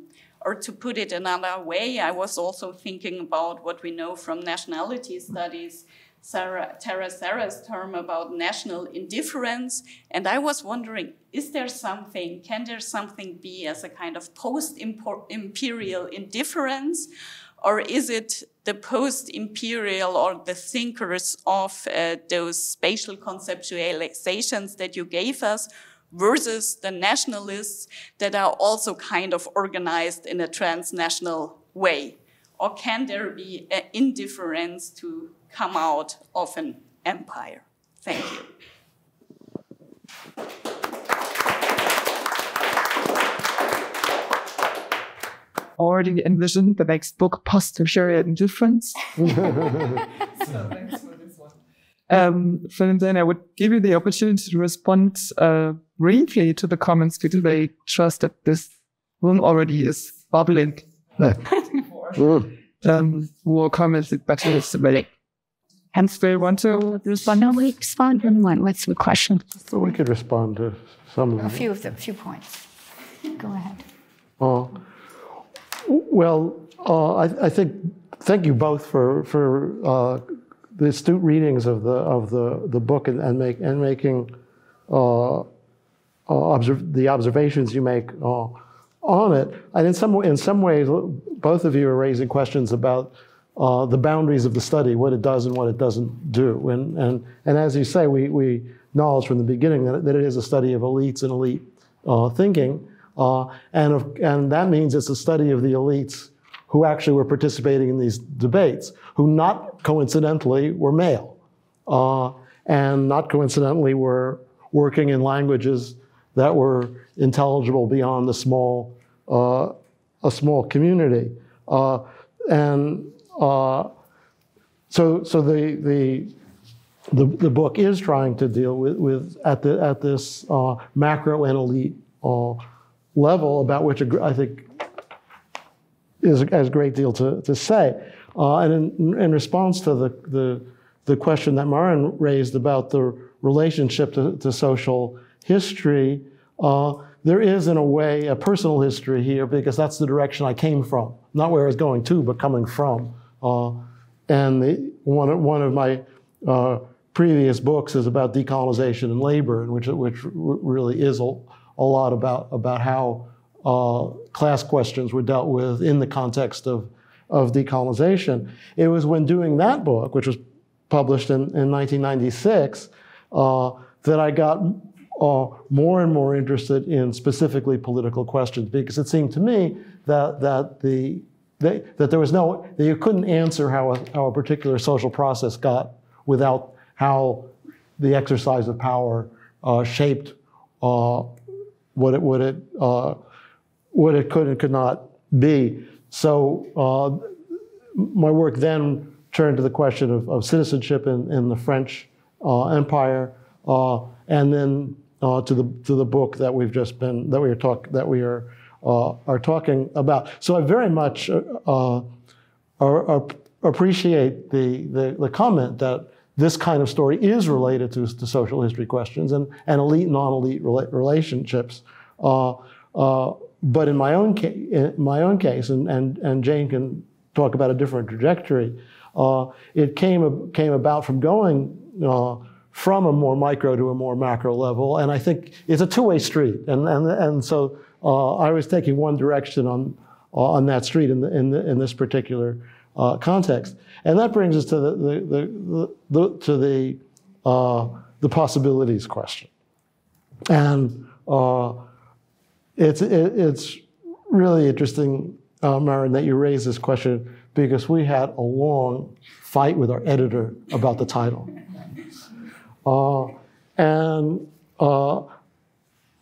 or to put it another way, I was also thinking about what we know from nationality studies, Tara Sarah's term about national indifference. And I was wondering, is there something, can there something be as a kind of post-imperial indifference? Or is it the post-imperial or the thinkers of those spatial conceptualizations that you gave us versus the nationalists that are also kind of organized in a transnational way? Or can there be an indifference to come out of an empire? Thank you. Already envisioned the next book, Post-Imperial Indifference. So thanks for this one. Then I would give you the opportunity to respond briefly to the comments, because I trust that this room already is bubbling. More comments, but it's very. Hence, they want to respond. No, we respond in one. What's the question? So we could respond to some of them. A few points. Go ahead. I think thank you both for the astute readings of the book and making the observations you make on it. And in some ways, both of you are raising questions about the boundaries of the study, what it does and what it doesn't do. And as you say, we acknowledge from the beginning that it is a study of elites and elite thinking. And that means it's a study of the elites who actually were participating in these debates, who not coincidentally were male, and not coincidentally were working in languages that were intelligible beyond a small community. So the book is trying to deal with at this macro and elite level, about which I think is a great deal to say. And in response to the question that Maren raised about the relationship to social history, there is, in a way, a personal history here, because that's the direction I came from. Not where I was going to, but coming from. And one of my previous books is about decolonization and labor, which really is a lot about how class questions were dealt with in the context of decolonization. It was when doing that book, which was published in 1996, that I got more and more interested in specifically political questions, because it seemed to me that you couldn't answer how a particular social process got without how the exercise of power shaped what it could and could not be. So my work then turned to the question of citizenship in the French Empire, and then to the book that we are talking about. So I very much appreciate the comment that this kind of story is related to social history questions and elite, non-elite relationships. But in my own case, and Jane can talk about a different trajectory, it came about from going from a more micro to a more macro level, and I think it's a two-way street. And so I was taking one direction on that street in this particular context, and that brings us to the possibilities question, and it's really interesting, Maren, that you raised this question, because we had a long fight with our editor about the title.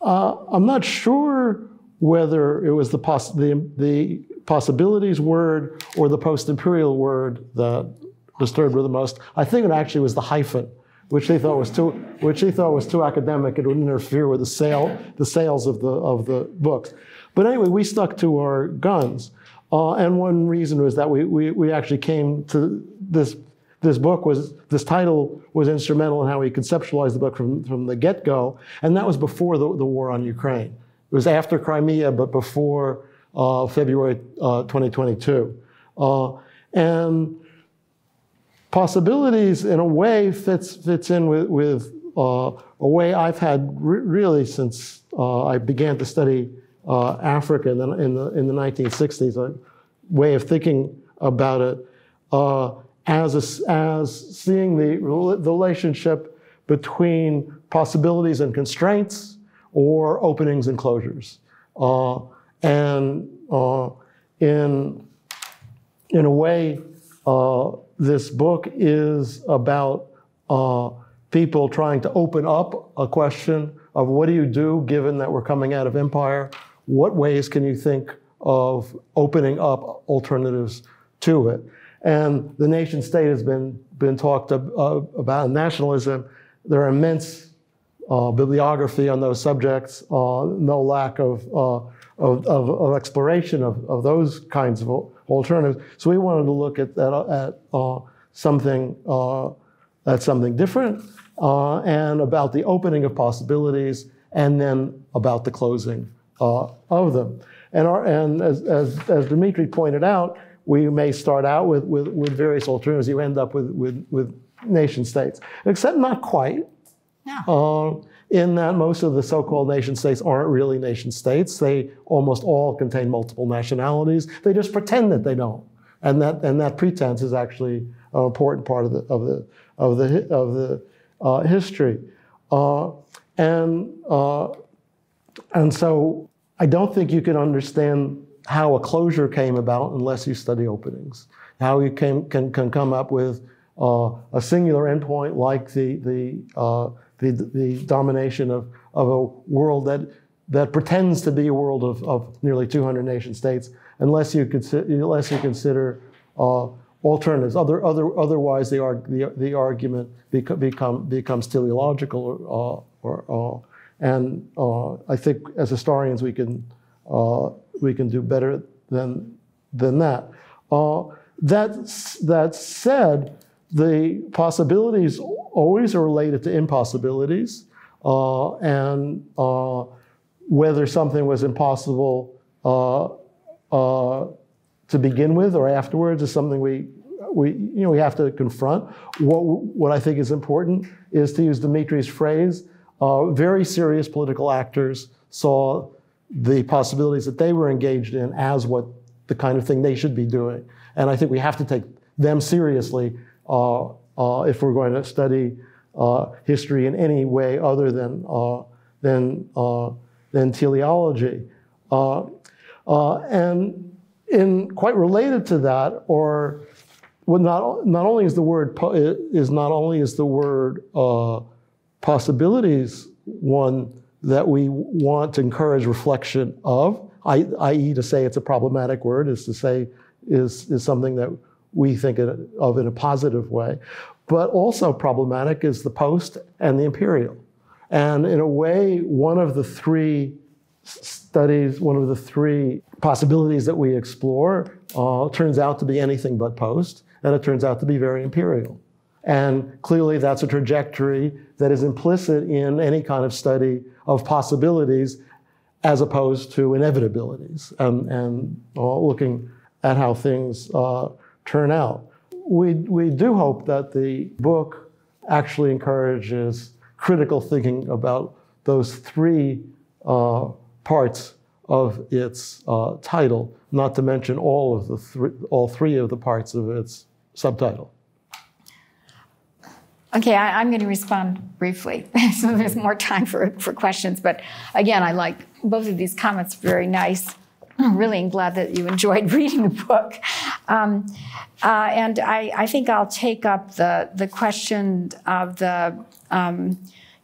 I'm not sure whether it was the possibilities word or the post-imperial word that disturbed her the most. I think it actually was the hyphen, which they thought was too academic. It would interfere with the sales of the books. But anyway, we stuck to our guns. And one reason was that we actually came to this title was instrumental in how we conceptualized the book from the get-go, and that was before the war on Ukraine. It was after Crimea, but before February 2022. And possibilities, in a way, fits in with a way I've had really since I began to study Africa in the 1960s, a way of thinking about it as seeing the relationship between possibilities and constraints, or openings and closures. In a way, this book is about people trying to open up a question of what do you do given that we're coming out of empire? What ways can you think of opening up alternatives to it? And the nation state has been talked about, nationalism. There are immense bibliography on those subjects, no lack of exploration of those kinds of alternatives. So we wanted to look at something that's something different, and about the opening of possibilities, and then about the closing of them. And as Dimitri pointed out, we may start out with various alternatives. You end up with nation states, except not quite. No. In that most of the so-called nation states aren't really nation states. They almost all contain multiple nationalities. They just pretend that they don't, and that pretense is actually an important part of the history. And so I don't think you can understand how a closure came about unless you study openings. How you can come up with a singular endpoint like the domination of a world that pretends to be a world of nearly 200 nation states, unless you consider alternatives. Otherwise, the argument becomes teleological, and I think as historians we can do better than that. That said, the possibilities always are related to impossibilities, and whether something was impossible to begin with or afterwards is something we have to confront. What I think is important is, to use Dimitri's phrase, very serious political actors saw the possibilities that they were engaged in as the kind of thing they should be doing. And I think we have to take them seriously if we're going to study history in any way other than teleology. And quite related to that, not only is the word possibilities one that we want to encourage reflection of, i.e. to say it's a problematic word is something that we think of in a positive way, but also problematic is the post and the imperial. And in a way, one of the three possibilities that we explore turns out to be anything but post, and it turns out to be very imperial. And clearly that's a trajectory that is implicit in any kind of study of possibilities as opposed to inevitabilities, and looking at how things turn out. We do hope that the book actually encourages critical thinking about those three parts of its title, not to mention all three of the parts of its subtitle. Okay, I'm going to respond briefly, so there's more time for questions. But again, I like both of these comments, very nice. I'm really glad that you enjoyed reading the book. And I think I'll take up the question of the,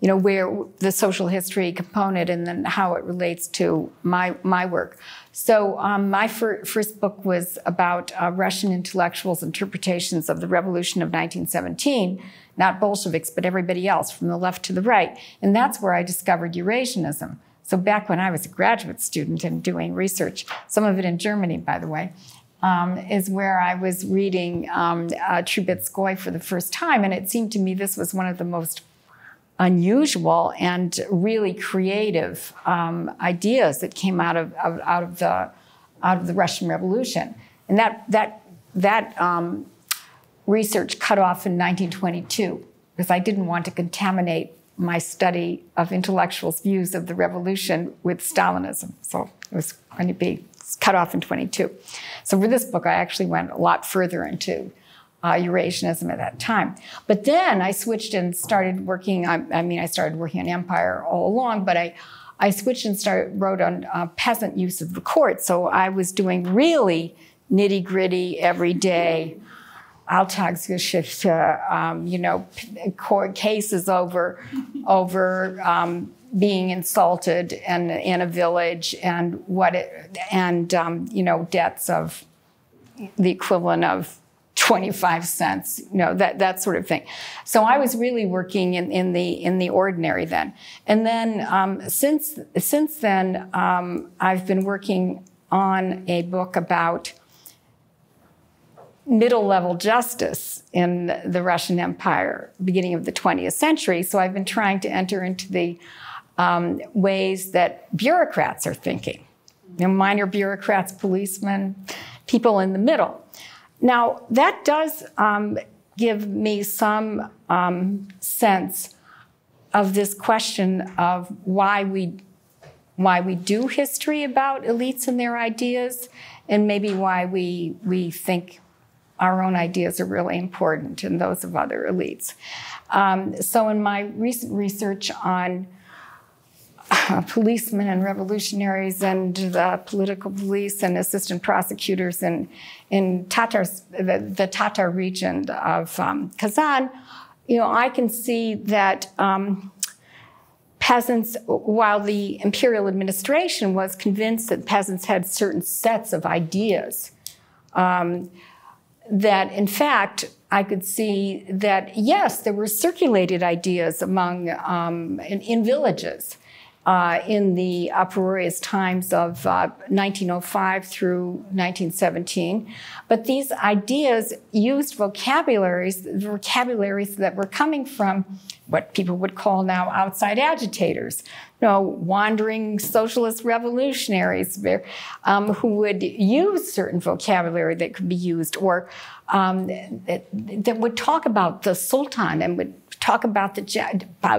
where the social history component and then how it relates to my work. So my first book was about Russian intellectuals' interpretations of the revolution of 1917, not Bolsheviks, but everybody else from the left to the right. And that's where I discovered Eurasianism. So back when I was a graduate student and doing research, some of it in Germany, by the way, is where I was reading Trubetskoy for the first time. And it seemed to me this was one of the most unusual and really creative ideas that came out of the Russian Revolution. And that research cut off in 1922 because I didn't want to contaminate my study of intellectuals' views of the revolution with Stalinism. So it was going to be cut off in 22. So for this book, I actually went a lot further into Eurasianism at that time. But then I switched and started working, I started working on empire all along, but I switched and wrote on peasant use of the court. So I was doing really nitty-gritty, everyday Alltagsgeschichte, court cases over being insulted in a village and debts of the equivalent of 25 cents, that sort of thing. So I was really working in the ordinary then. And then since then, I've been working on a book about middle-level justice in the Russian Empire, beginning of the 20th century. So I've been trying to enter into the ways that bureaucrats are thinking. Minor bureaucrats, policemen, people in the middle. Now, that does give me some sense of this question of why we do history about elites and their ideas, and maybe why we think our own ideas are really important and those of other elites. So in my recent research on policemen and revolutionaries and the political police and assistant prosecutors in the Tatar region of Kazan, I can see that peasants, while the imperial administration was convinced that peasants had certain sets of ideas, that in fact, I could see that, yes, there were circulated ideas among, in villages in the uproarious times of 1905 through 1917. But these ideas used vocabularies that were coming from what people would call now outside agitators, wandering socialist revolutionaries who would use certain vocabulary that could be used, or that would talk about the Sultan and would talk about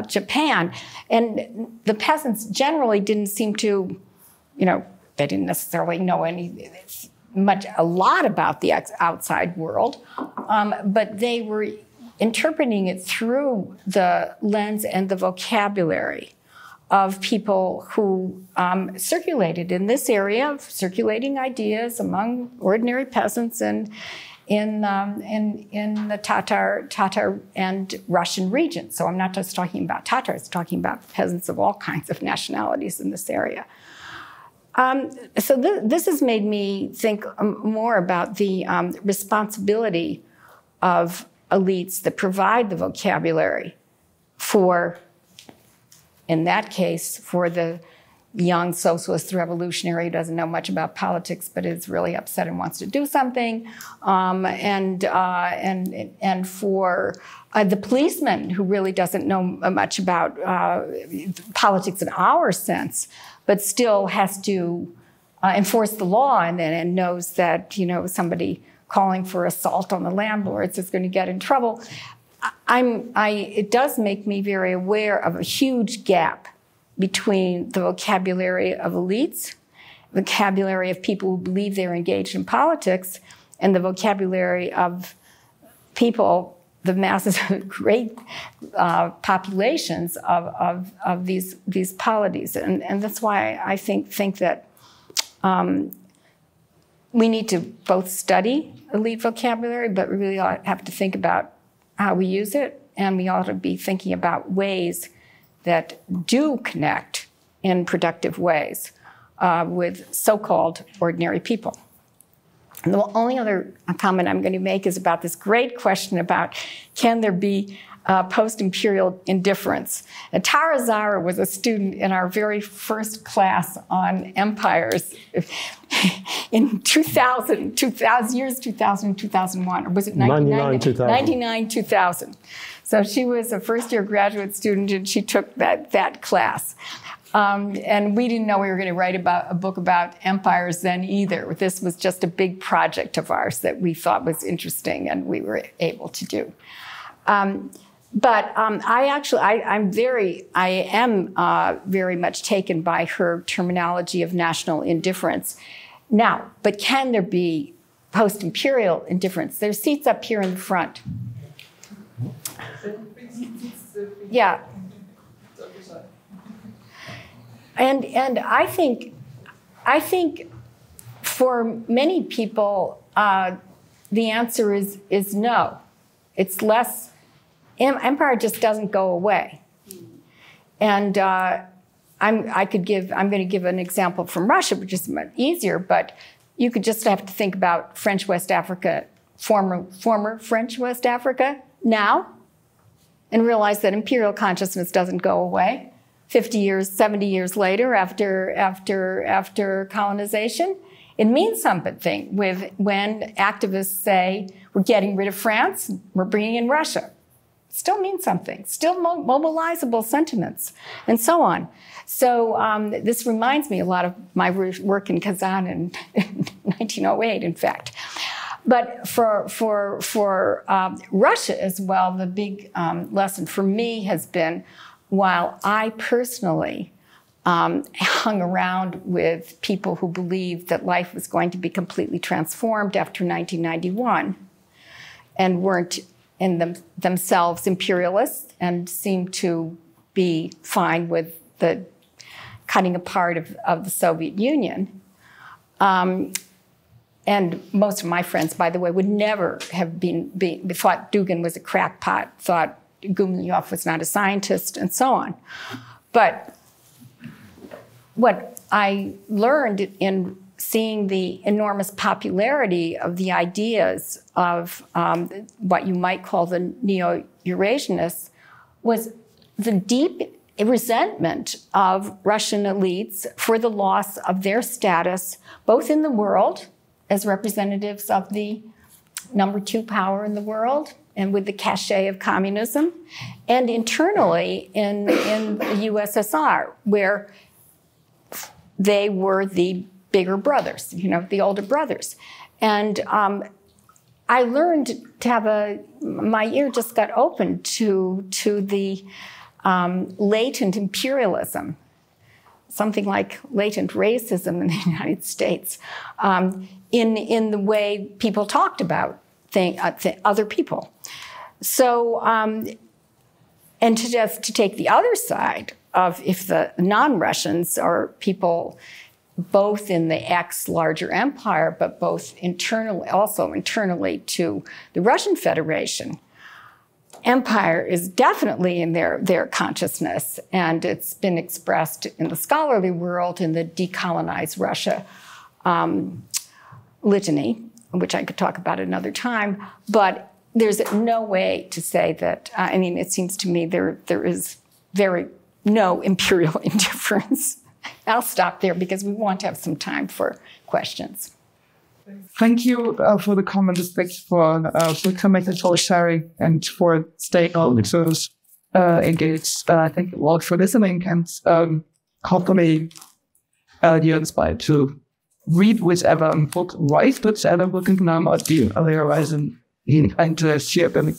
Japan. And the peasants generally didn't seem to, they didn't necessarily know a lot about the outside world, but they were interpreting it through the lens and the vocabulary of people who circulated in this area, of circulating ideas among ordinary peasants and in the Tatar and Russian regions. So I'm not just talking about Tatars, talking about peasants of all kinds of nationalities in this area. So this has made me think more about the responsibility of elites that provide the vocabulary for, in that case, for the young socialist revolutionary who doesn't know much about politics but is really upset and wants to do something, and for the policeman who really doesn't know much about politics in our sense, but still has to enforce the law and knows that somebody calling for assault on the landlords is going to get in trouble. It does make me very aware of a huge gap between the vocabulary of elites vocabulary of people who believe they're engaged in politics and the vocabulary of people, the masses of great populations of these polities. And that's why I think that we need to both study elite vocabulary, but we really have to think about how we use it, and we ought to be thinking about ways that do connect in productive ways with so-called ordinary people. And the only other comment I'm going to make is about this great question about, can there be post-imperial indifference? And Tara Zara was a student in our very first class on empires in 2000, years 2000 and 2001, or was it 99, 2000? 99, 2000. So she was a first-year graduate student, and she took that class. And we didn't know we were going to write a book about empires then either. This was just a big project of ours that we thought was interesting and we were able to do. But I am very much taken by her terminology of national indifference. Now, but can there be post-imperial indifference? There's seats up here in the front. Yeah. And I think for many people, the answer is no. It's less, empire just doesn't go away. And I'm going to give an example from Russia, which is much easier, but you could just have to think about French West Africa, former French West Africa now, and realize that imperial consciousness doesn't go away. 50 years, 70 years later, after colonization, it means something when activists say, we're getting rid of France, we're bringing in Russia. It still means something, still mobilizable sentiments, and so on. So this reminds me a lot of my work in Kazan in 1908, in fact. But for Russia as well, the big lesson for me has been, while I personally hung around with people who believed that life was going to be completely transformed after 1991 and weren't in themselves imperialists and seemed to be fine with the cutting apart of the Soviet Union. And most of my friends, by the way, would never have thought Dugin was a crackpot, thought Gumilyov was not a scientist, and so on. But what I learned in seeing the enormous popularity of the ideas of what you might call the neo-Eurasianists was the deep resentment of Russian elites for the loss of their status, both in the world as representatives of the #2 power in the world, and with the cachet of communism, and internally in the USSR, where they were the bigger brothers, the older brothers. And I learned to have my ear just got open to the latent imperialism, something like latent racism in the United States, in the way people talked about other people. So, and to take the other side of, if the non-Russians are people both in the larger empire, but both also internally to the Russian Federation, empire is definitely in their consciousness, and it's been expressed in the scholarly world in the decolonized Russia litany, which I could talk about another time. But there's no way to say that, it seems to me there is no imperial indifference. I'll stop there because we want to have some time for questions. Thank you for the comments. Thanks for coming and for sharing and for staying on to engaged. Thank you all for listening, and hopefully you're inspired to read whichever book, write whichever book in Namen auf die Eurasian and share them.